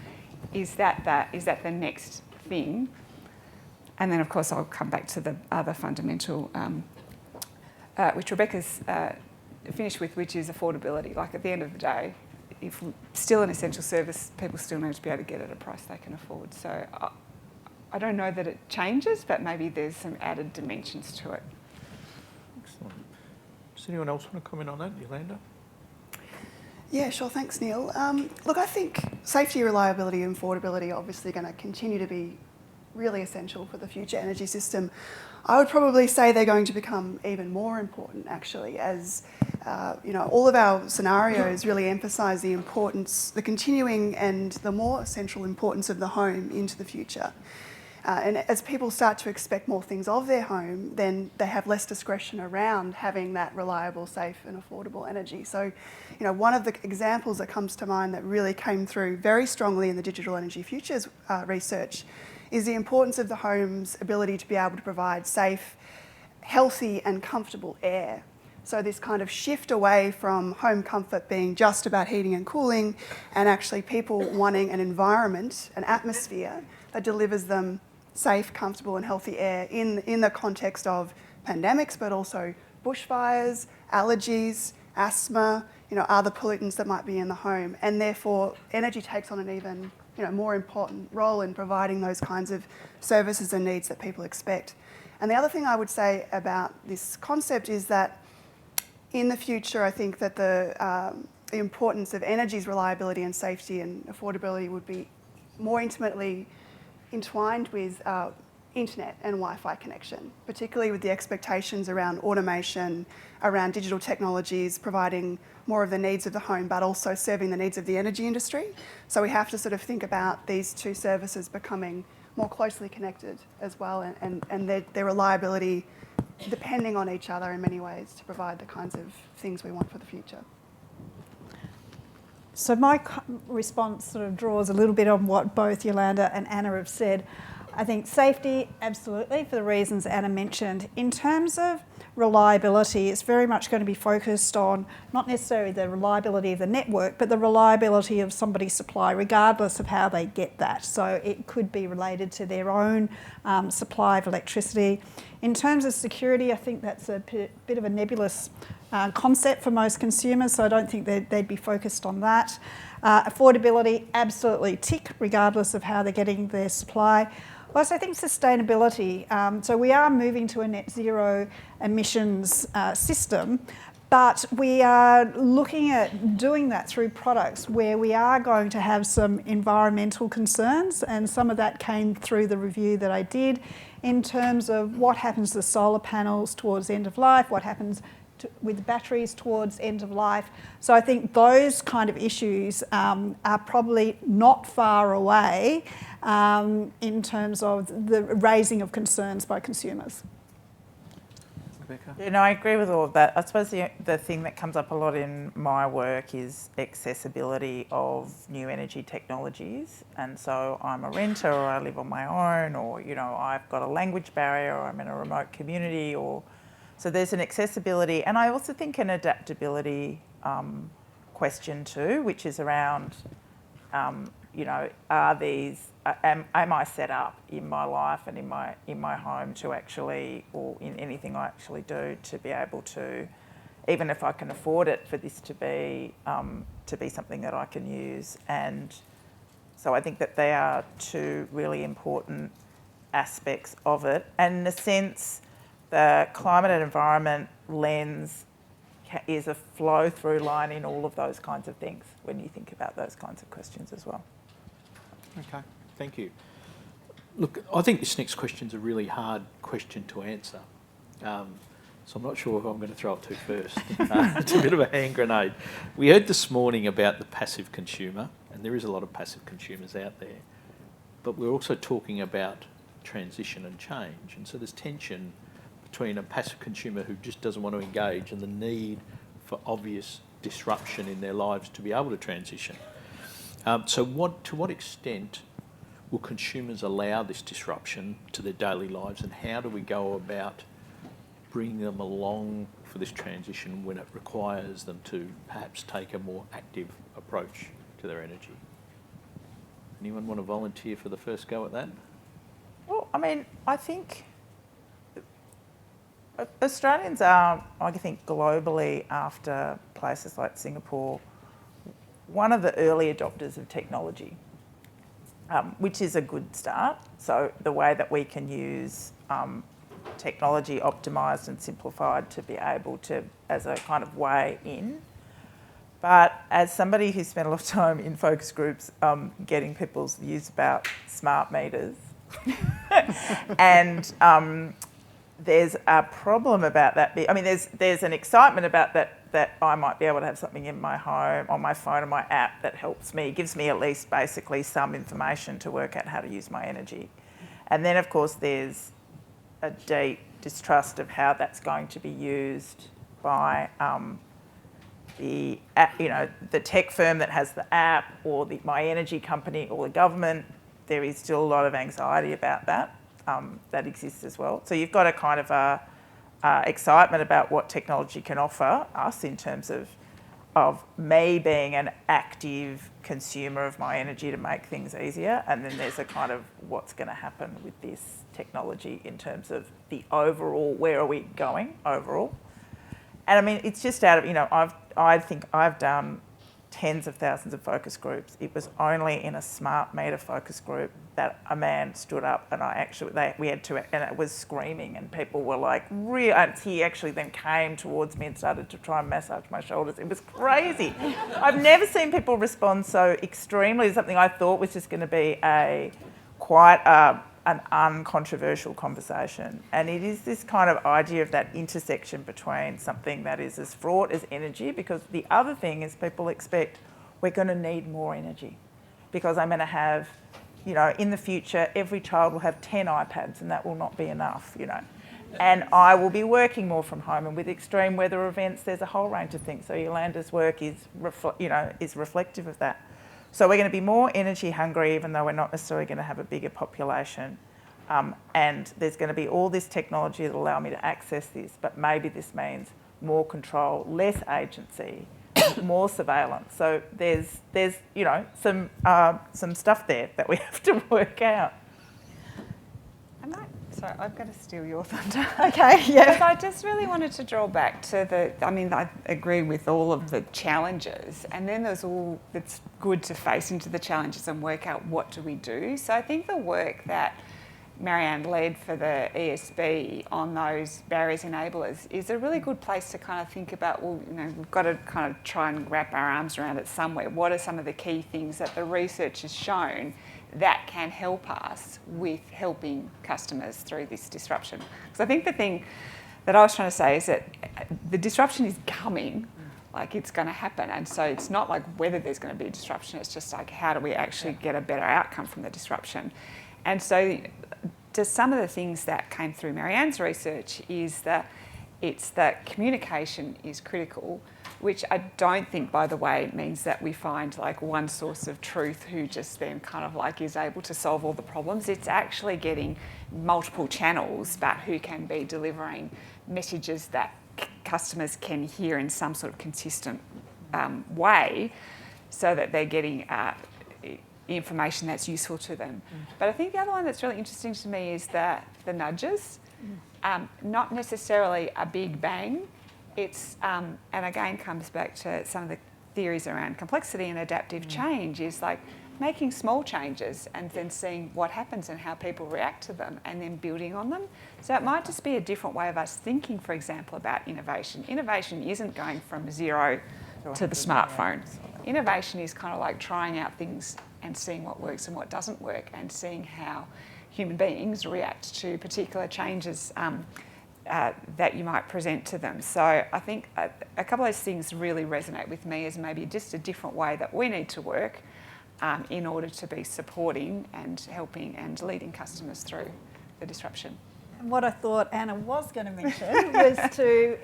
E: is that the next thing? And then, of course, I'll come back to the other fundamental, which Rebecca's finished with, which is affordability. Like, at the end of the day, if still an essential service, people still need to be able to get it at a price they can afford. So I don't know that it changes, but maybe there's some added dimensions to it.
B: Excellent. Does anyone else want to comment on that, Yolanda?
C: Yeah, sure. Thanks, Neil. Look, I think safety, reliability and affordability are obviously going to continue to be really essential for the future energy system. I would probably say they're going to become even more important, actually, as all of our scenarios really emphasise the importance, the continuing and the more central importance of the home into the future. And as people start to expect more things of their home, then they have less discretion around having that reliable, safe and affordable energy. So, one of the examples that comes to mind that really came through very strongly in the Digital Energy Futures research is the importance of the home's ability to be able to provide safe, healthy and comfortable air. So this kind of shift away from home comfort being just about heating and cooling, and actually people wanting an environment, an atmosphere that delivers them safe, comfortable and healthy air in the context of pandemics, but also bushfires, allergies, asthma, other pollutants that might be in the home. And therefore, energy takes on an even more important role in providing those kinds of services and needs that people expect. And the other thing I would say about this concept is that in the future, I think that the importance of energy's reliability and safety and affordability would be more intimately entwined with internet and Wi-Fi connection, particularly with the expectations around automation, around digital technologies, providing more of the needs of the home, but also serving the needs of the energy industry. So we have to sort of think about these two services becoming more closely connected as well, and their reliability depending on each other in many ways to provide the kinds of things we want for the future.
D: So my response sort of draws a little bit on what both Yolanda and Anna have said. I think safety, absolutely, for the reasons Anna mentioned. In terms of reliability, it's very much going to be focused on not necessarily the reliability of the network, but the reliability of somebody's supply, regardless of how they get that. So it could be related to their own supply of electricity. In terms of security, I think that's a bit of a nebulous concept for most consumers, so I don't think they'd be focused on that. Affordability, absolutely tick, regardless of how they're getting their supply. Plus, I think sustainability. So we are moving to a net zero emissions system, but we are looking at doing that through products where we are going to have some environmental concerns, and some of that came through the review that I did in terms of what happens to the solar panels towards end of life, what happens with batteries towards end of life. So I think those kind of issues are probably not far away in terms of the raising of concerns by consumers.
B: Rebecca?
F: I agree with all of that. I suppose the thing that comes up a lot in my work is accessibility of new energy technologies. And so I'm a renter, or I live on my own, or I've got a language barrier, or I'm in a remote community, so there's an accessibility, and I also think an adaptability question too, which is around are these? Am I set up in my life and in my home to actually, or in anything I actually do, to be able to, even if I can afford it, for this to be something that I can use. And so I think that they are two really important aspects of it. And in a sense, the climate and environment lens is a flow-through line in all of those kinds of things when you think about those kinds of questions as well.
B: Okay, thank you. Look, I think this next question's a really hard question to answer. So I'm not sure if I'm going to throw it to first. It's a bit of a hand grenade. We heard this morning about the passive consumer, and there is a lot of passive consumers out there. But we're also talking about transition and change. And so there's tension between a passive consumer who just doesn't want to engage and the need for obvious disruption in their lives to be able to transition. To what extent will consumers allow this disruption to their daily lives, and how do we go about bringing them along for this transition when it requires them to perhaps take a more active approach to their energy? Anyone want to volunteer for the first go at that?
F: Well, I mean, I think Australians are, I think, globally, after places like Singapore, one of the early adopters of technology, which is a good start. So the way that we can use technology optimised and simplified to be able to, as a kind of way in. But as somebody who spent a lot of time in focus groups getting people's views about smart meters, and there's a problem about that. I mean, there's an excitement about that I might be able to have something in my home, on my phone, on my app that helps me, gives me at least basically some information to work out how to use my energy. And then, of course, there's a deep distrust of how that's going to be used by the tech firm that has the app, or my energy company, or the government. There is still a lot of anxiety about that. That exists as well. So you've got a kind of excitement about what technology can offer us in terms of me being an active consumer of my energy to make things easier, and then there's a kind of what's going to happen with this technology in terms of the overall, where are we going overall. And I mean, it's just out of, I think I've done tens of thousands of focus groups. It was only in a smart meter focus group that a man stood up and we had to, and it was screaming, and people were like, he actually then came towards me and started to try and massage my shoulders. It was crazy. I've never seen people respond so extremely to something I thought was just going to be quite an uncontroversial conversation. And it is this kind of idea of that intersection between something that is as fraught as energy, because the other thing is people expect we're going to need more energy, because I'm going to have, in the future, every child will have 10 iPads, and that will not be enough, And I will be working more from home, and with extreme weather events, there's a whole range of things. So Yolanda's work is reflective of that. So we're going to be more energy hungry, even though we're not necessarily going to have a bigger population. And there's going to be all this technology that will allow me to access this, but maybe this means more control, less agency, more surveillance. So there's some stuff there that we have to work out.
E: Sorry, I've got to steal your thunder.
D: Okay, yeah.
E: Because I just really wanted to draw back to I agree with all of the challenges, and then it's good to face into the challenges and work out what do we do. So I think the work that Marianne led for the ESB on those barriers enablers is a really good place to kind of think about, we've got to kind of try and wrap our arms around it somewhere. What are some of the key things that the research has shown that can help us with helping customers through this disruption? Because I think the thing that I was trying to say is that the disruption is coming, like it's going to happen. And so it's not like whether there's going to be a disruption, it's just like how do we actually get a better outcome from the disruption? And so just some of the things that came through Marianne's research is that it's that communication is critical, which I don't think, by the way, means that we find like one source of truth who just then kind of like is able to solve all the problems. It's actually getting multiple channels, but who can be delivering messages that customers can hear in some sort of consistent way, so that they're getting information that's useful to them. But I think the other one that's really interesting to me is the nudges. Not necessarily a big bang. It's, and again comes back to some of the theories around complexity and adaptive change, is like making small changes and then seeing what happens and how people react to them and then building on them. So it might just be a different way of us thinking, for example, about innovation. Innovation isn't going from zero to the smartphone. Innovation is kind of like trying out things and seeing what works and what doesn't work, and seeing how human beings react to particular changes that you might present to them. So I think a couple of those things really resonate with me as maybe just a different way that we need to work in order to be supporting and helping and leading customers through the disruption.
D: What I thought Anna was going to mention was to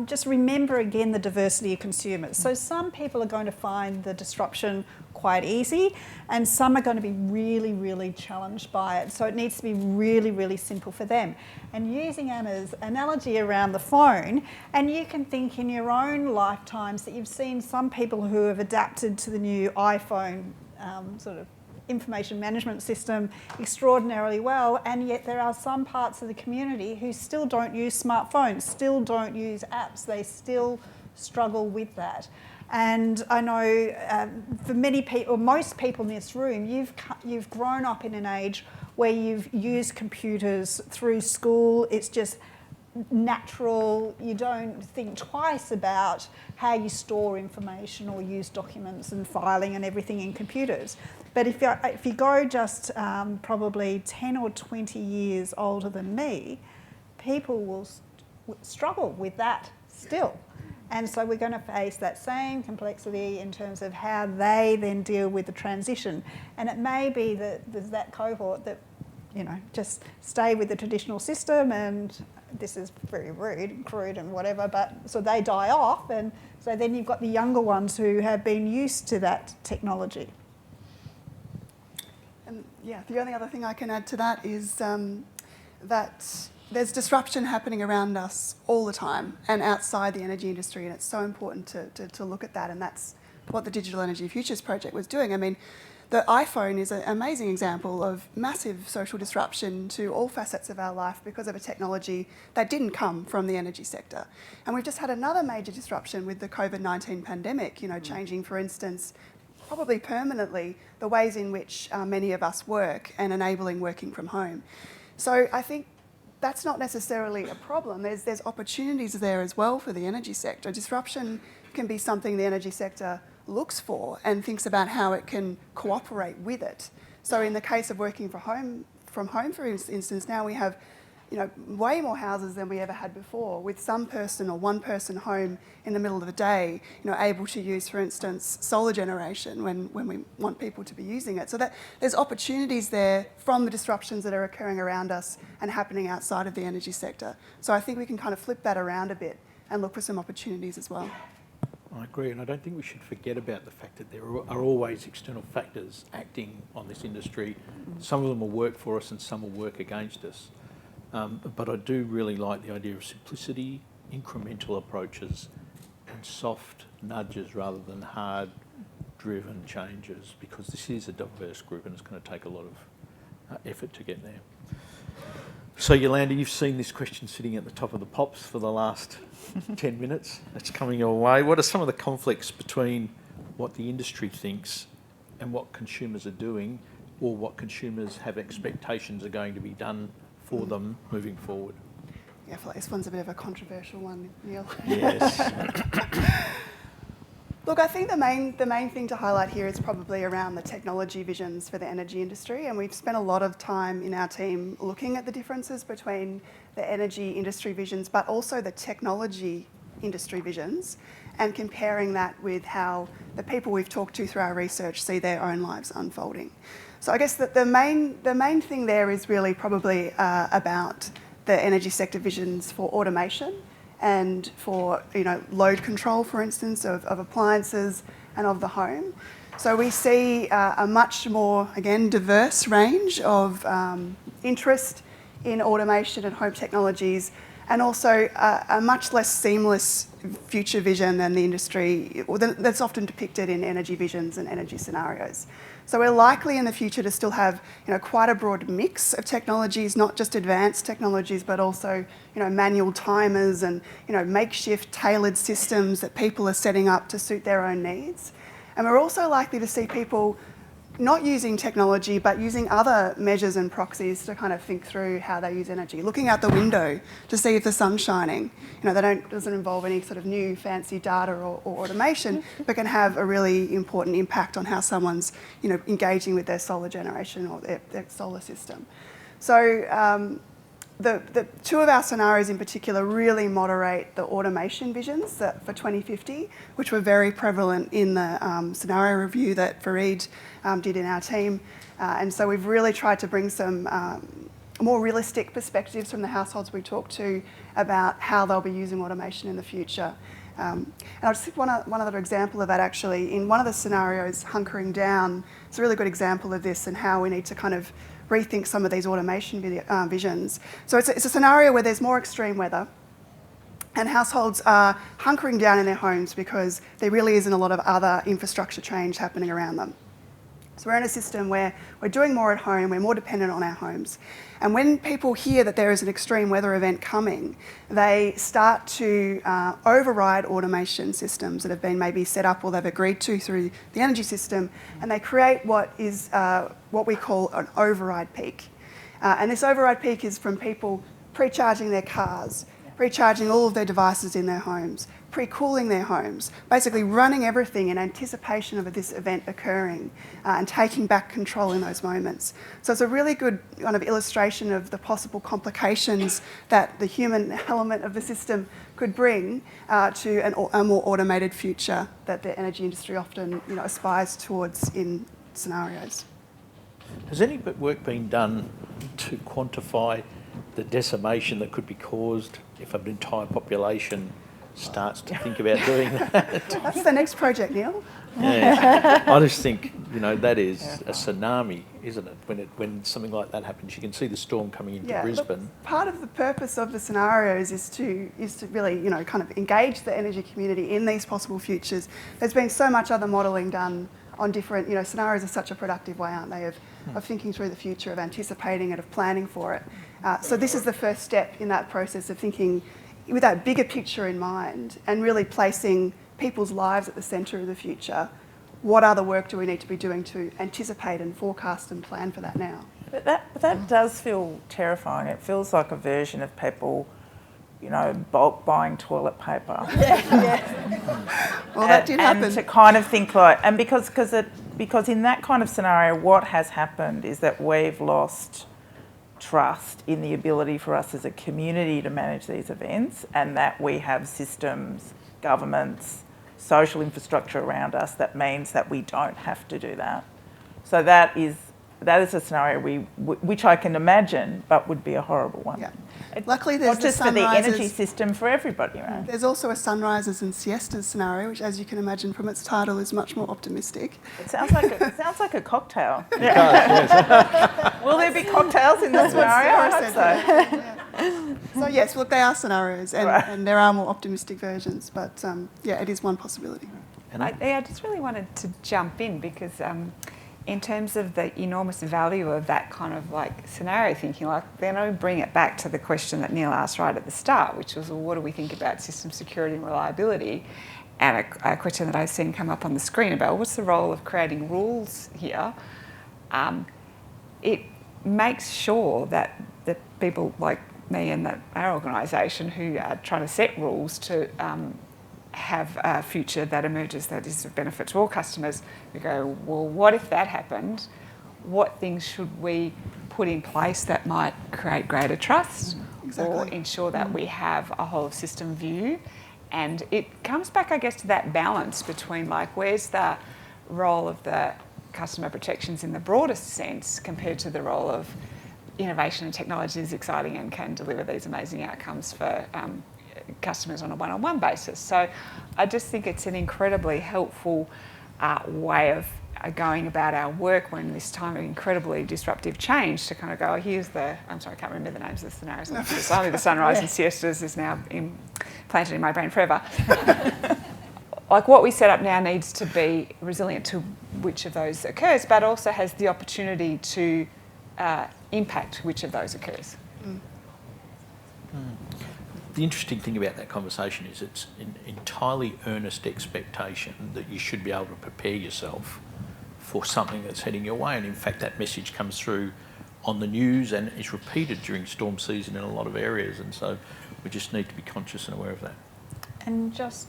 D: just remember again the diversity of consumers. So some people are going to find the disruption quite easy, and some are going to be really, really challenged by it. So it needs to be really, really simple for them. And using Anna's analogy around the phone, and you can think in your own lifetimes that you've seen some people who have adapted to the new iPhone sort of information management system extraordinarily well, and yet there are some parts of the community who still don't use smartphones, still don't use apps, they still struggle with that. And I know for many people, most people in this room, you've grown up in an age where you've used computers through school. It's just natural. You don't think twice about how you store information or use documents and filing and everything in computers. But if you go just probably 10 or 20 years older than me, people will struggle with that still. And so we're going to face that same complexity in terms of how they then deal with the transition. And it may be that there's that cohort that, just stay with the traditional system, and this is very rude, crude and whatever, but so they die off, and so then you've got the younger ones who have been used to that technology.
C: And yeah, the only other thing I can add to that is that there's disruption happening around us all the time and outside the energy industry, and it's so important to look at that, and that's what the Digital Energy Futures project was doing. I mean, the iPhone is an amazing example of massive social disruption to all facets of our life because of a technology that didn't come from the energy sector. And we've just had another major disruption with the COVID-19 pandemic, changing, for instance, probably permanently, the ways in which many of us work and enabling working from home. So I think that's not necessarily a problem. There's opportunities there as well for the energy sector. Disruption can be something the energy sector looks for and thinks about how it can cooperate with it. So in the case of working from home, for instance, now we have way more houses than we ever had before, with some person or one person home in the middle of the day, able to use, for instance, solar generation when we want people to be using it. So that there's opportunities there from the disruptions that are occurring around us and happening outside of the energy sector. So I think we can kind of flip that around a bit and look for some opportunities as well.
B: I agree, and I don't think we should forget about the fact that there are always external factors acting on this industry. Some of them will work for us and some will work against us. But I do really like the idea of simplicity, incremental approaches, and soft nudges rather than hard-driven changes, because this is a diverse group and it's going to take a lot of effort to get there. So Yolanda, you've seen this question sitting at the top of the pops for the last 10 minutes. It's coming your way. What are some of the conflicts between what the industry thinks and what consumers are doing, or what consumers have expectations are going to be done for them moving forward?
C: Yeah, I feel like this one's a bit of a controversial one, Neil.
B: Yes.
C: Look, I think the main thing to highlight here is probably around the technology visions for the energy industry, and we've spent a lot of time in our team looking at the differences between the energy industry visions but also the technology industry visions, and comparing that with how the people we've talked to through our research see their own lives unfolding. So I guess that the main thing there is really probably about the energy sector visions for automation and for load control, for instance, of appliances and of the home. So we see a much more, again, diverse range of interest in automation and home technologies, and also a much less seamless future vision than the industry, or that's often depicted in energy visions and energy scenarios. So we're likely in the future to still have, quite a broad mix of technologies, not just advanced technologies, but also, manual timers and, makeshift tailored systems that people are setting up to suit their own needs. And we're also likely to see people not using technology, but using other measures and proxies to kind of think through how they use energy. Looking out the window to see if the sun's shining. Doesn't involve any sort of new fancy data or automation, but can have a really important impact on how someone's, engaging with their solar generation or their solar system. So the two of our scenarios in particular really moderate the automation visions for 2050, which were very prevalent in the scenario review that Fareed did in our team. And so we've really tried to bring some more realistic perspectives from the households we talk to about how they'll be using automation in the future. And I'll just give one other example of that actually. In one of the scenarios, hunkering down, it's a really good example of this and how we need to kind of rethink some of these automation visions. So it's a scenario where there's more extreme weather and households are hunkering down in their homes because there really isn't a lot of other infrastructure change happening around them. So we're in a system where we're doing more at home, we're more dependent on our homes. And when people hear that there is an extreme weather event coming, they start to override automation systems that have been maybe set up or they've agreed to through the energy system, and they create what we call an override peak. And this override peak is from people pre-charging their cars, pre-charging all of their devices in their homes, pre-cooling their homes, basically running everything in anticipation of this event occurring and taking back control in those moments. So it's a really good kind of illustration of the possible complications that the human element of the system could bring to a more automated future that the energy industry often aspires towards in scenarios.
B: Has any work been done to quantify the decimation that could be caused if an entire population starts to think about doing that?
C: That's the next project, Neil.
B: Yeah. I just think, that is a tsunami, isn't it? When something like that happens, you can see the storm coming into Brisbane.
C: Look, part of the purpose of the scenarios is to really, kind of engage the energy community in these possible futures. There's been so much other modelling done on different, scenarios are such a productive way, aren't they, of thinking through the future, of anticipating it, of planning for it. So this is the first step in that process of thinking with that bigger picture in mind and really placing people's lives at the centre of the future. What other work do we need to be doing to anticipate and forecast and plan for that now?
F: But that does feel terrifying. It feels like a version of people, bulk buying toilet paper.
C: Well, that did happen.
F: And to kind of think because in that kind of scenario, what has happened is that we've lost trust in the ability for us as a community to manage these events, and that we have systems, governments, social infrastructure around us that means that we don't have to do that. So that is a scenario which I can imagine, but would be a horrible one.
C: Yeah. Luckily, there's
F: not just for the energy system, for everybody, right?
C: There's also a sunrises and siestas scenario, which, as you can imagine from its title, is much more optimistic.
F: It sounds like a cocktail.
B: It does, yes.
F: Will there be cocktails in this scenario? I hope so.
C: Yeah. So yes, look, they are scenarios, and there are more optimistic versions, but it is one possibility.
E: And I just really wanted to jump in because in terms of the enormous value of that kind of scenario thinking, then I bring it back to the question that Neil asked right at the start, which was, well, what do we think about system security and reliability? And a question that I've seen come up on the screen about what's the role of creating rules here? It makes sure that the people like me and our organisation who are trying to set rules to have a future that emerges that is of benefit to all customers, we go, well, what if that happened? What things should we put in place that might create greater trust or ensure that we have a whole of system view? And it comes back, I guess, to that balance between where's the role of the customer protections in the broadest sense compared to the role of innovation and technology is exciting and can deliver these amazing outcomes for customers on a one-on-one basis. So I just think it's an incredibly helpful way of are going about our work when this time of incredibly disruptive change to kind of go, here's the, I'm sorry, I can't remember the names of the scenarios. It's only the sunrise and siestas is now implanted in my brain forever. Like what we set up now needs to be resilient to which of those occurs, but also has the opportunity to impact which of those occurs.
B: The interesting thing about that conversation is it's an entirely earnest expectation that you should be able to prepare yourself for something that's heading your way. And in fact, that message comes through on the news and is repeated during storm season in a lot of areas. And so we just need to be conscious and aware of that.
D: And just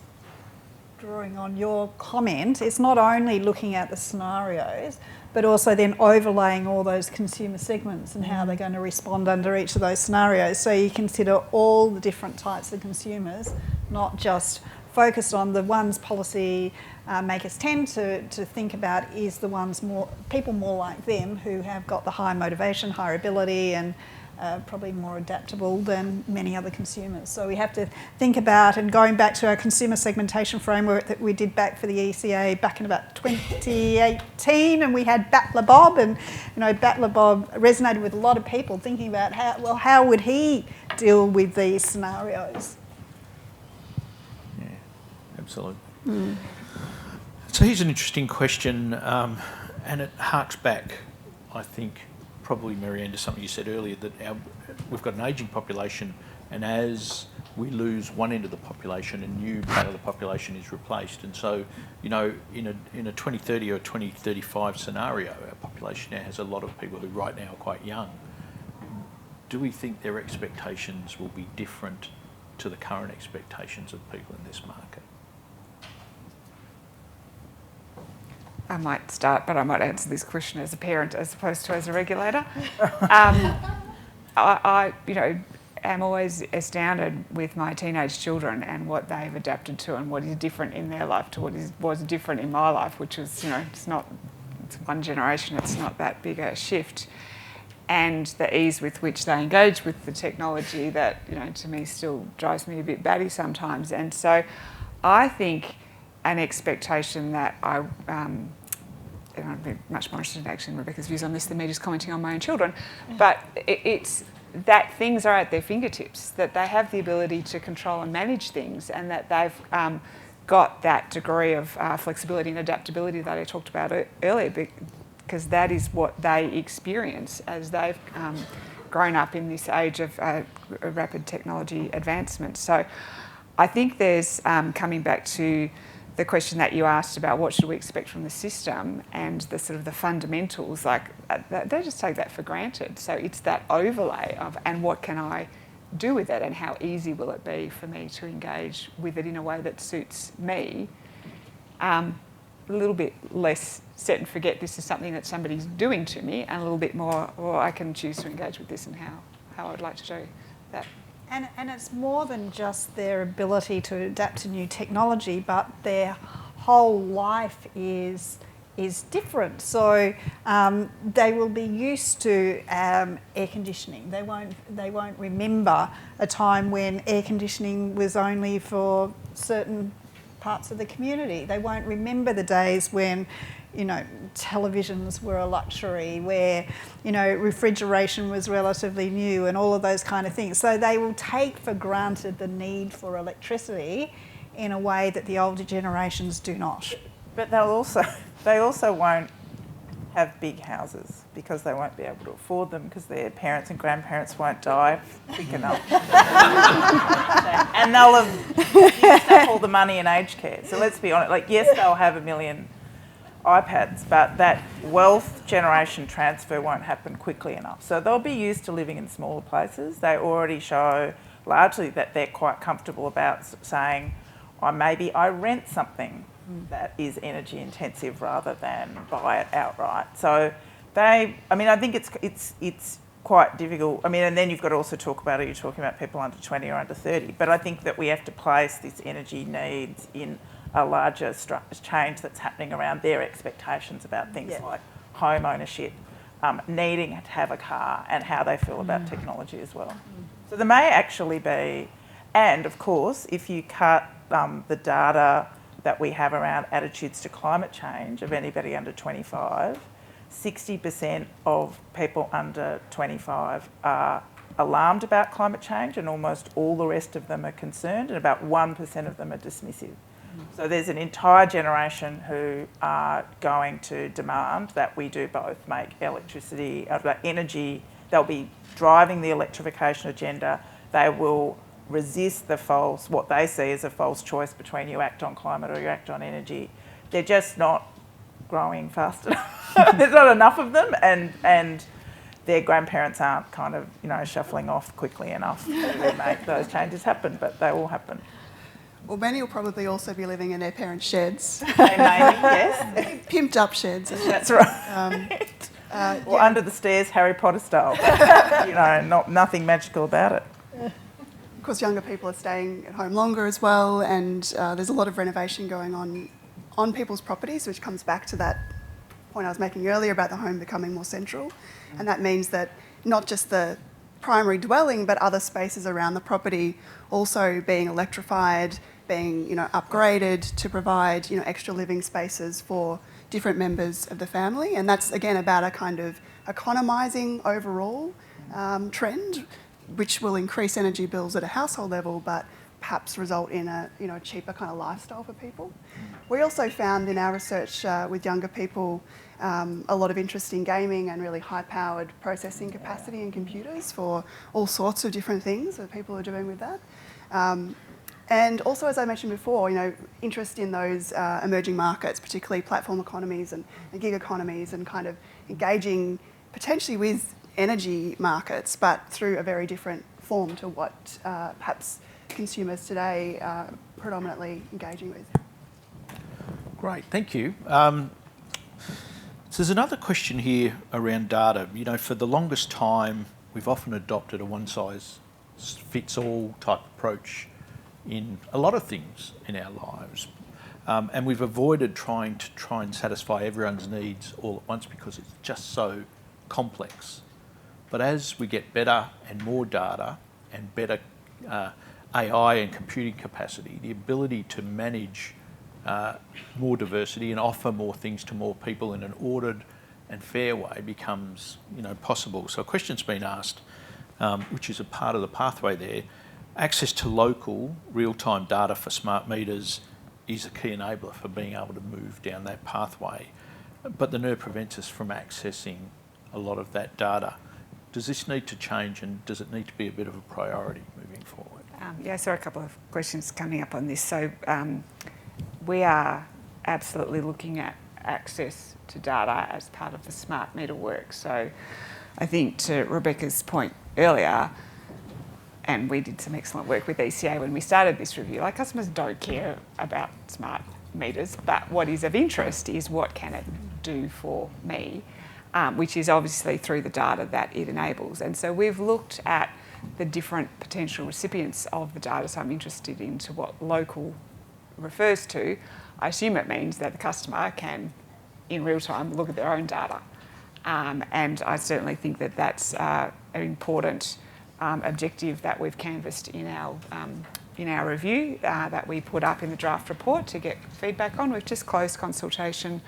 D: drawing on your comment, it's not only looking at the scenarios, but also then overlaying all those consumer segments and how they're going to respond under each of those scenarios. So you consider all the different types of consumers, not just focused on the ones policy makers tend to think about is the ones people more like them who have got the high motivation, higher ability and probably more adaptable than many other consumers. So we have to think about, and going back to our consumer segmentation framework that we did back for the ECA back in about 2018, and we had Battler Bob, and Battler Bob resonated with a lot of people thinking about how would he deal with these scenarios?
B: Yeah, absolutely. So here's an interesting question, and it harks back, I think, probably, Marianne, to something you said earlier, that we've got an ageing population, and as we lose one end of the population, a new part of the population is replaced. And so, in a 2030 or 2035 scenario, our population now has a lot of people who right now are quite young. Do we think their expectations will be different to the current expectations of people in this market?
E: I might start, but I might answer this question as a parent as opposed to as a regulator. I am always astounded with my teenage children and what they've adapted to and what is different in their life to what was different in my life, which is, it's one generation, it's not that big a shift. And the ease with which they engage with the technology that, to me still drives me a bit batty sometimes. And so I think an expectation that and I'd be much more interested in actually Rebecca's views on this than me just commenting on my own children, but it's that things are at their fingertips, that they have the ability to control and manage things, and that they've got that degree of flexibility and adaptability that I talked about earlier, because that is what they experience as they've grown up in this age of rapid technology advancement. So I think there's, coming back to the question that you asked about what should we expect from the system and the sort of the fundamentals, they just take that for granted. So it's that overlay of, and what can I do with it, and how easy will it be for me to engage with it in a way that suits me. A little bit less set and forget this is something that somebody's doing to me, and a little bit more, or I can choose to engage with this and how I'd like to do that.
D: And it's more than just their ability to adapt to new technology, but their whole life is different. So they will be used to air conditioning. They won't remember a time when air conditioning was only for certain parts of the community. They won't remember the days when televisions were a luxury, where, refrigeration was relatively new and all of those kind of things. So they will take for granted the need for electricity in a way that the older generations do not.
F: But they also won't have big houses because they won't be able to afford them because their parents and grandparents won't die quick enough. And they'll have used up all the money in aged care. So let's be honest, yes, they'll have 1 million iPads, but that wealth generation transfer won't happen quickly enough. So they'll be used to living in smaller places. They already show largely that they're quite comfortable about saying, maybe I rent something that is energy intensive rather than buy it outright. So I think it's quite difficult. And then you've got to also talk about, are you talking about people under 20 or under 30? But I think that we have to place this energy needs in a larger change that's happening around their expectations about things like home ownership, needing to have a car, and how they feel about technology as well. So there may actually be, and of course, if you cut the data that we have around attitudes to climate change of anybody under 25, 60% of people under 25 are alarmed about climate change, and almost all the rest of them are concerned, and about 1% of them are dismissive. So there's an entire generation who are going to demand that we do both, make electricity, energy, they'll be driving the electrification agenda. They will resist what they see as a false choice between you act on climate or you act on energy. They're just not growing fast enough. There's not enough of them, and their grandparents aren't kind of, shuffling off quickly enough to make those changes happen, but they will happen.
C: Well, many will probably also be living in their parents' sheds.
F: They may be, yes.
C: Pimped up sheds.
F: That's right. Or under the stairs, Harry Potter style. Nothing magical about it.
C: Of course, younger people are staying at home longer as well, and there's a lot of renovation going on people's properties, which comes back to that point I was making earlier about the home becoming more central. And that means that not just the primary dwelling, but other spaces around the property also being electrified, being upgraded to provide extra living spaces for different members of the family. And that's again about a kind of economising overall trend, which will increase energy bills at a household level, but perhaps result in a cheaper kind of lifestyle for people. We also found in our research with younger people a lot of interest in gaming and really high-powered processing capacity in computers for all sorts of different things that people are doing with that. And also, as I mentioned before, interest in those emerging markets, particularly platform economies and gig economies, and kind of engaging potentially with energy markets, but through a very different form to what perhaps consumers today are predominantly engaging with.
B: Great, thank you. So there's another question here around data. For the longest time, we've often adopted a one-size-fits-all type approach in a lot of things in our lives. And we've avoided trying and satisfy everyone's needs all at once because it's just so complex. But as we get better and more data and better AI and computing capacity, the ability to manage more diversity and offer more things to more people in an ordered and fair way becomes possible. So a question's been asked, which is a part of the pathway there. Access to local real-time data for smart meters is a key enabler for being able to move down that pathway. But the NER prevents us from accessing a lot of that data. Does this need to change, and does it need to be a bit of a priority moving forward?
E: I saw a couple of questions coming up on this. So we are absolutely looking at access to data as part of the smart meter work. So I think to Rebecca's point earlier, and we did some excellent work with ECA when we started this review, like customers don't care about smart meters, but what is of interest is what can it do for me, which is obviously through the data that it enables. And so we've looked at the different potential recipients of the data. So I'm interested into what local refers to. I assume it means that the customer can, in real time, look at their own data. And I certainly think that that's an important objective that we've canvassed in our review that we put up in the draft report to get feedback on. We've just closed consultation,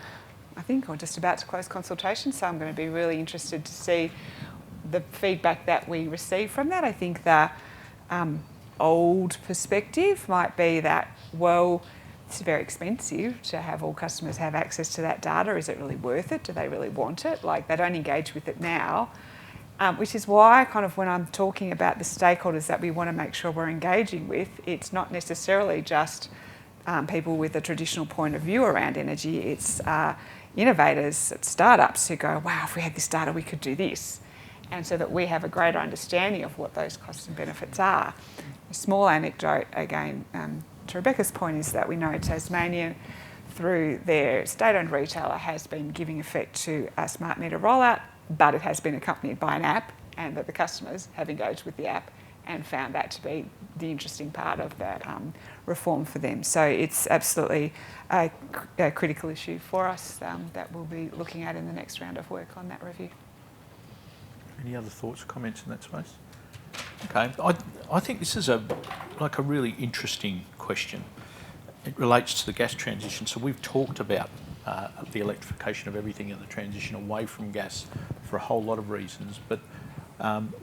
E: I think, or just about to close consultation, so I'm going to be really interested to see the feedback that we receive from that. I think the old perspective might be that, well, it's very expensive to have all customers have access to that data. Is it really worth it? Do they really want it? Like, they don't engage with it now. Which is why kind of when I'm talking about the stakeholders that we want to make sure we're engaging with, it's not necessarily just people with a traditional point of view around energy. It's innovators, startups who go, wow, if we had this data, we could do this. And so that we have a greater understanding of what those costs and benefits are. A small anecdote, again, to Rebecca's point, is that we know Tasmania, through their state-owned retailer, has been giving effect to a smart meter rollout, but it has been accompanied by an app, and that the customers have engaged with the app and found that to be the interesting part of that reform for them. So it's absolutely a critical issue for us that we'll be looking at in the next round of work on that review.
B: Any other thoughts or comments in that space? Okay, I think this is a really interesting question, it relates to the gas transition. So we've talked about the electrification of everything and the transition away from gas for a whole lot of reasons, but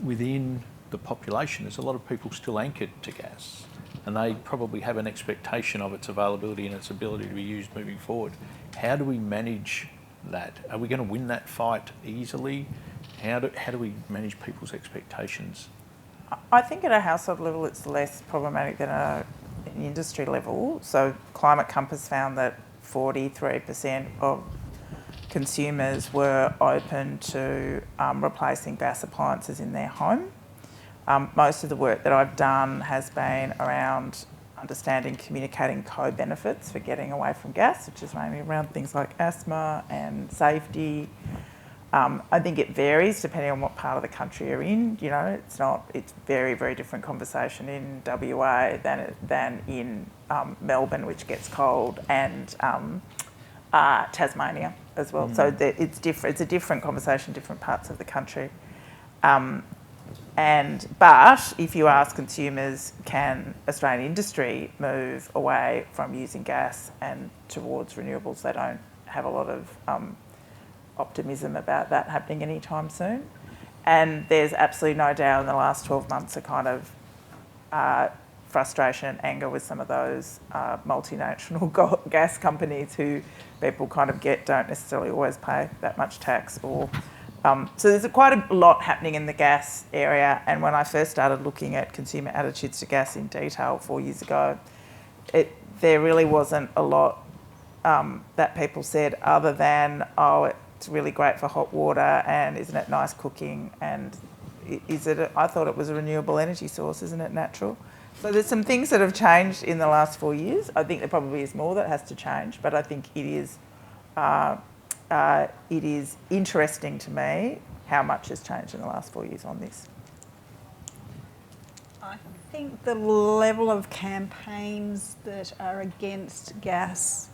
B: within the population, there's a lot of people still anchored to gas, and they probably have an expectation of its availability and its ability to be used moving forward. How do we manage that? Are we going to win that fight easily? How do we manage people's expectations?
F: I think at a household level it's less problematic than an industry level. So Climate Compass found that 43% of consumers were open to replacing gas appliances in their home. Most of the work that I've done has been around understanding, communicating co-benefits for getting away from gas, which is mainly around things like asthma and safety. I think it varies depending on what part of the country you're in. You know, it's very, very different conversation in WA than in Melbourne, which gets cold, and Tasmania as well. So it's different. It's a different conversation, different parts of the country. But if you ask consumers, can Australian industry move away from using gas and towards renewables, they don't have a lot of optimism about that happening anytime soon. And there's absolutely no doubt in the last 12 months a kind of frustration and anger with some of those multinational gas companies who people kind of don't necessarily always pay that much tax or... So there's quite a lot happening in the gas area, and when I first started looking at consumer attitudes to gas in detail 4 years ago, there really wasn't a lot that people said other than, oh, it's really great for hot water and isn't it nice cooking, and I thought it was a renewable energy source, isn't it natural? So there's some things that have changed in the last 4 years. I think there probably is more that has to change, but I think it is interesting to me how much has changed in the last 4 years on this.
D: I think the level of campaigns that are against gas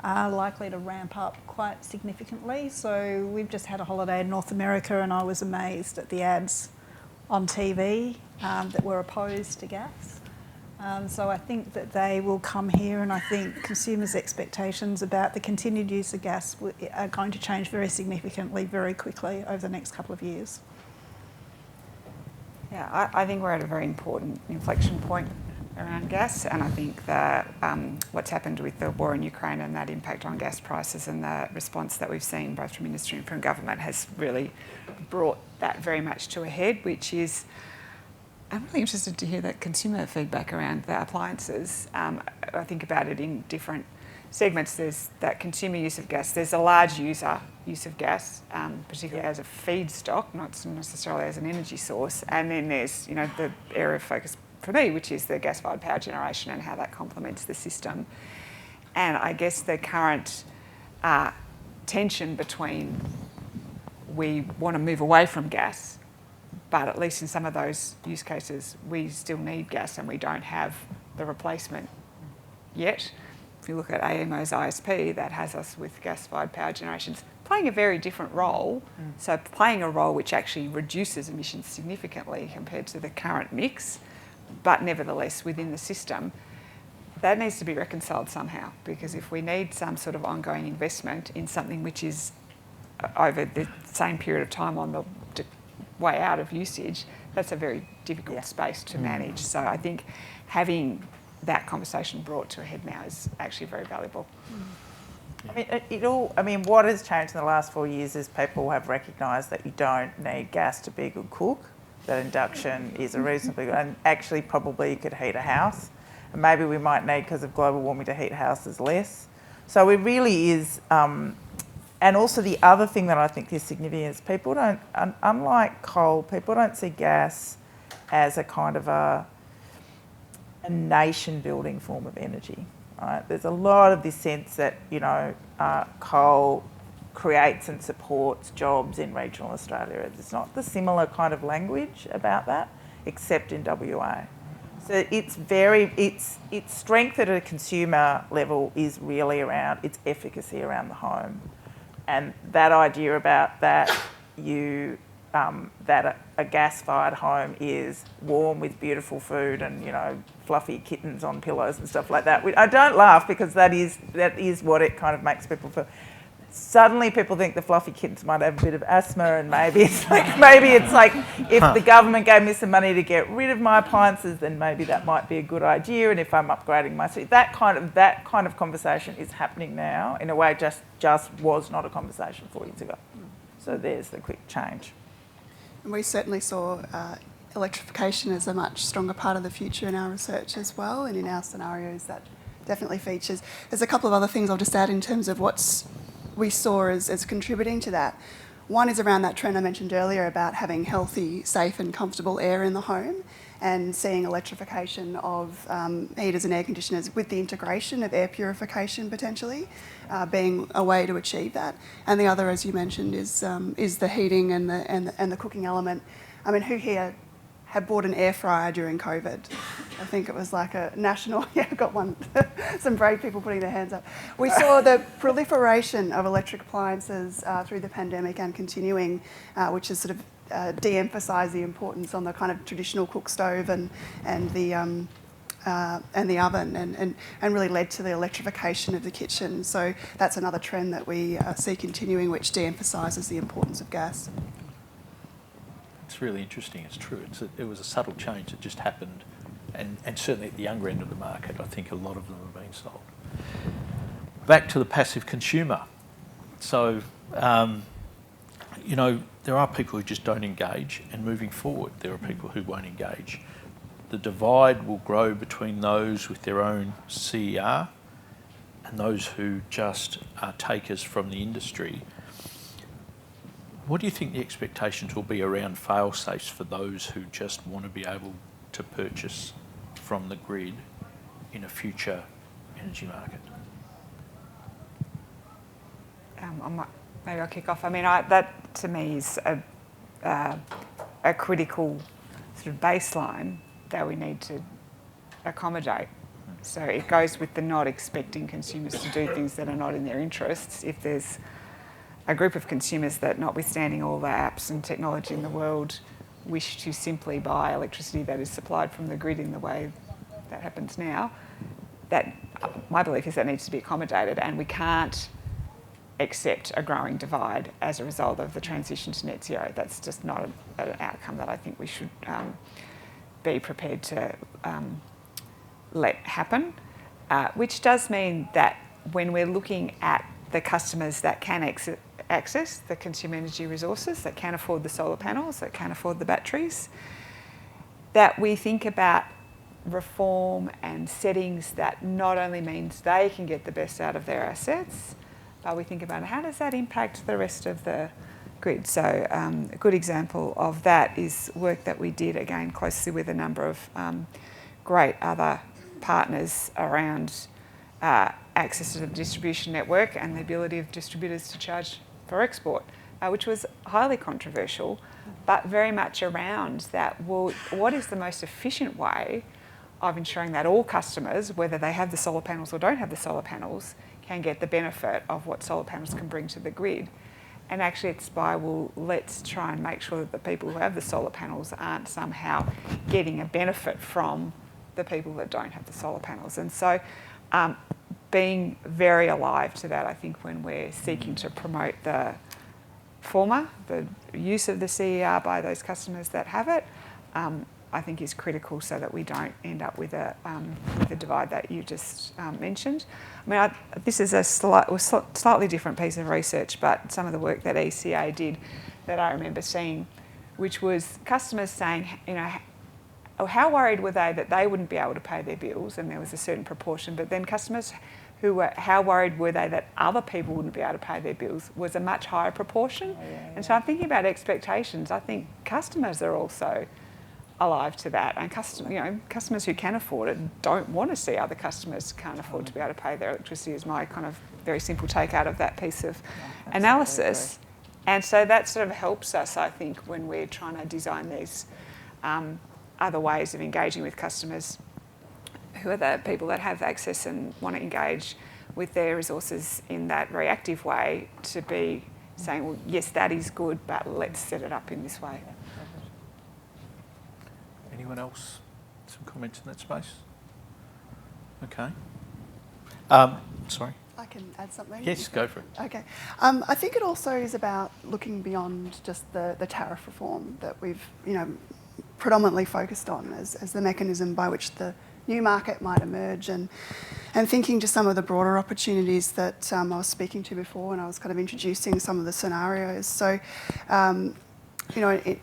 D: are likely to ramp up quite significantly. So we've just had a holiday in North America and I was amazed at the ads on TV that were opposed to gas. So I think that they will come here, and I think consumers' expectations about the continued use of gas are going to change very significantly, very quickly over the next couple of years.
E: Yeah, I think we're at a very important inflection point around gas, and I think that what's happened with the war in Ukraine and that impact on gas prices and the response that we've seen both from industry and from government has really brought that very much to a head, which is... I'm really interested to hear that consumer feedback around the appliances. I think about it in different segments. There's that consumer use of gas. There's a large use of gas, particularly as a feedstock, not necessarily as an energy source. And then there's, the area of focus for me, which is the gas-fired power generation and how that complements the system. And I guess the current tension between we want to move away from gas, but at least in some of those use cases, we still need gas and we don't have the replacement yet. If you look at AEMO's ISP, that has us with gas-fired power generations playing a very different role. So playing a role which actually reduces emissions significantly compared to the current mix, but nevertheless within the system. That needs to be reconciled somehow, because if we need some sort of ongoing investment in something which is over the same period of time on the way out of usage, that's a very difficult space to manage. So I think having that conversation brought to a head now is actually very valuable.
F: What has changed in the last 4 years is people have recognised that you don't need gas to be a good cook, that induction is a reasonably good, and actually probably you could heat a house. And maybe we might need, because of global warming, to heat houses less. So it really is... And also the other thing that I think is significant is people don't, unlike coal, people don't see gas as a kind of a nation-building form of energy. Right? There's a lot of this sense that, coal creates and supports jobs in regional Australia. There's not the similar kind of language about that, except in WA. So its strength at a consumer level is really around its efficacy around the home. And that idea about that you that a gas-fired home is warm with beautiful food and, you know, fluffy kittens on pillows and stuff like that. I don't laugh because that is what it kind of makes people feel. Suddenly people think the fluffy kittens might have a bit of asthma, and maybe it's like if the government gave me some money to get rid of my appliances, then maybe that might be a good idea. And if I'm upgrading my suite, that kind of conversation is happening now in a way just was not a conversation 4 years ago. So there's the quick change.
C: And we certainly saw electrification as a much stronger part of the future in our research as well, and in our scenarios that definitely features. There's a couple of other things I'll just add in terms of what's we saw as contributing to that. One is around that trend I mentioned earlier about having healthy, safe and comfortable air in the home, and seeing electrification of heaters and air conditioners with the integration of air purification potentially being a way to achieve that. And the other, as you mentioned, is the heating and the cooking element. I mean, who here had bought an air fryer during COVID? I think it was like a national, I've got one, some brave people putting their hands up. We saw the proliferation of electric appliances through the pandemic and continuing, which has sort of de-emphasised the importance on the kind of traditional cook stove and the oven, and really led to the electrification of the kitchen. So that's another trend that we see continuing, which de-emphasises the importance of gas.
B: It's really interesting. It's true. It was a subtle change that just happened, and certainly at the younger end of the market, I think a lot of them are being sold. Back to the passive consumer. So, you know, there are people who just don't engage, and moving forward, there are people who won't engage. The divide will grow between those with their own CER and those who just are takers from the industry. What do you think the expectations will be around fail-safes for those who just want to be able to purchase from the grid in a future energy market?
E: Maybe I'll kick off. I mean, that to me is a critical sort of baseline that we need to accommodate. So it goes with the not expecting consumers to do things that are not in their interests. If there's a group of consumers that, notwithstanding all the apps and technology in the world, wish to simply buy electricity that is supplied from the grid in the way that happens now, that my belief is that needs to be accommodated, and we can't accept a growing divide as a result of the transition to net zero. That's just not an outcome that I think we should be prepared to let happen, which does mean that when we're looking at the customers that can access the consumer energy resources, that can afford the solar panels, that can afford the batteries, that we think about reform and settings that not only means they can get the best out of their assets, but we think about how does that impact the rest of the grid. So a good example of that is work that we did, again, closely with a number of great other partners around access to the distribution network and the ability of distributors to charge for export, which was highly controversial, but very much around that, well, what is the most efficient way of ensuring that all customers, whether they have the solar panels or don't have the solar panels, can get the benefit of what solar panels can bring to the grid. And actually it's by, well, let's try and make sure that the people who have the solar panels aren't somehow getting a benefit from the people that don't have the solar panels. And so being very alive to that, I think, when we're seeking to promote the former, the use of the CER by those customers that have it, I think is critical so that we don't end up with a divide that you just mentioned. I mean, this is a slightly different piece of research, but some of the work that ECA did that I remember seeing, which was customers saying, you know, how worried were they that they wouldn't be able to pay their bills, and there was a certain proportion, but then customers who were, how worried were they that other people wouldn't be able to pay their bills was a much higher proportion. And so I'm thinking about expectations. I think customers are also alive to that, and customers who can afford it don't want to see other customers can't afford to be able to pay their electricity, is my kind of very simple take out of that piece of analysis. And so that sort of helps us, I think, when we're trying to design these other ways of engaging with customers who are the people that have access and want to engage with their resources in that reactive way, to be saying, well, yes, that is good, but let's set it up in this way.
B: Anyone else? Some comments in that space? Okay. Sorry.
C: I can add something.
B: Yes, go for it.
C: Okay. I think it also is about looking beyond just the tariff reform that we've, predominantly focused on as the mechanism by which the new market might emerge, and thinking to some of the broader opportunities that I was speaking to before when I was kind of introducing some of the scenarios. So, and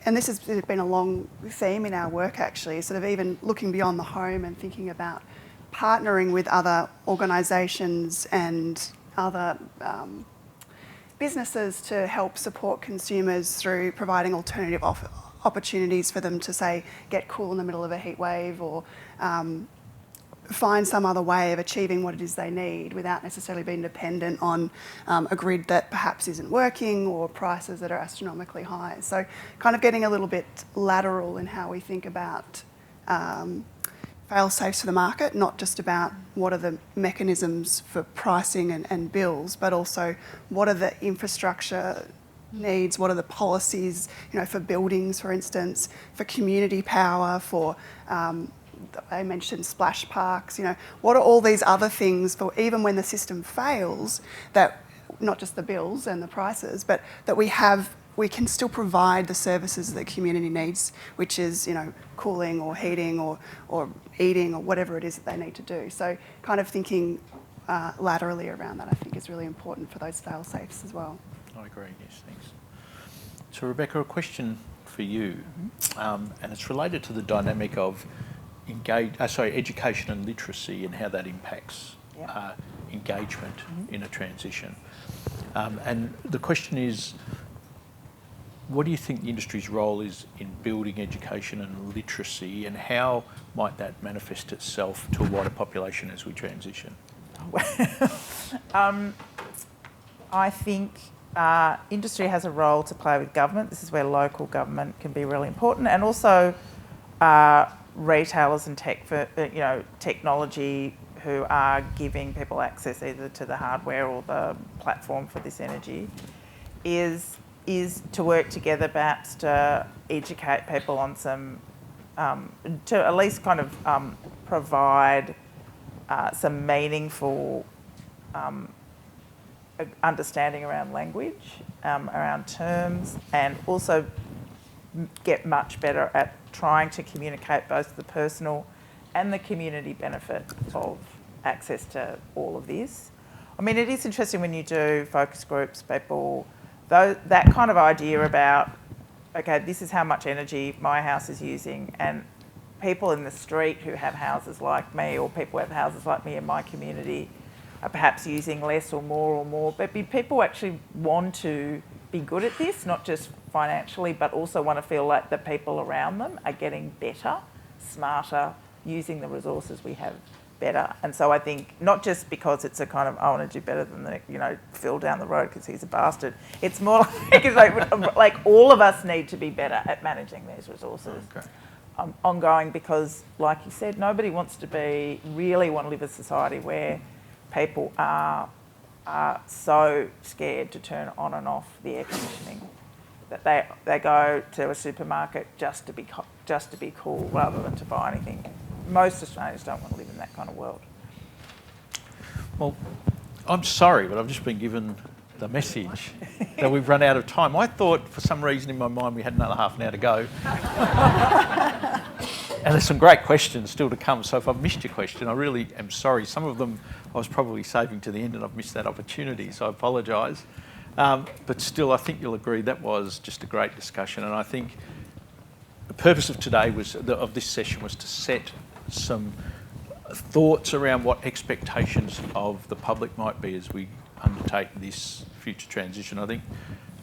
C: this has been a long theme in our work actually, sort of even looking beyond the home and thinking about partnering with other organisations and other businesses to help support consumers through providing alternative opportunities for them to, say, get cool in the middle of a heat wave, or find some other way of achieving what it is they need without necessarily being dependent on a grid that perhaps isn't working or prices that are astronomically high. So kind of getting a little bit lateral in how we think about fail-safes for the market, not just about what are the mechanisms for pricing and bills, but also what are the infrastructure needs, what are the policies, for buildings, for instance, for community power, for, I mentioned splash parks, what are all these other things for even when the system fails, that not just the bills and the prices, but that we can still provide the services that the community needs, which is, cooling or heating or eating or whatever it is that they need to do. So kind of thinking laterally around that, I think, is really important for those fail-safes as well.
B: I agree, yes, thanks. So Rebecca, a question for you, and it's related to the dynamic of education and literacy and how that impacts engagement in a transition. And the question is, what do you think the industry's role is in building education and literacy, and how might that manifest itself to a wider population as we transition?
F: I think industry has a role to play with government. This is where local government can be really important, and also retailers and technology who are giving people access either to the hardware or the platform for this energy, is to work together perhaps to educate people on some, to at least kind of provide some meaningful understanding around language, around terms, and also get much better at trying to communicate both the personal and the community benefit of access to all of this. I mean, it is interesting when you do focus groups, people, that kind of idea about, okay, this is how much energy my house is using, and people in the street who have houses like me, or people who have houses like me in my community, are perhaps using less or more, but people actually want to be good at this, not just financially, but also want to feel like the people around them are getting better, smarter, using the resources we have better. And so I think not just because it's a kind of, I want to do better than the, Phil down the road because he's a bastard. It's more like, like all of us need to be better at managing these resources.
B: Okay.
F: Ongoing, because like you said, nobody wants to really want to live in a society where people are so scared to turn on and off the air conditioning that they go to a supermarket just to be cool rather than to buy anything. Most Australians don't want to live in that kind of world.
B: Well, I'm sorry, but I've just been given the message that we've run out of time. I thought for some reason in my mind we had another half an hour to go. And there's some great questions still to come, so if I've missed your question, I really am sorry. Some of them I was probably saving to the end and I've missed that opportunity, so I apologise. But still, I think you'll agree that was just a great discussion, and I think the purpose of today of this session was to set some thoughts around what expectations of the public might be as we undertake this future transition. I think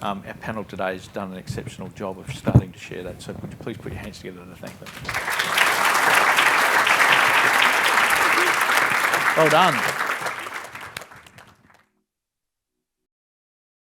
B: our panel today has done an exceptional job of starting to share that, so would you please put your hands together to thank them. Well done.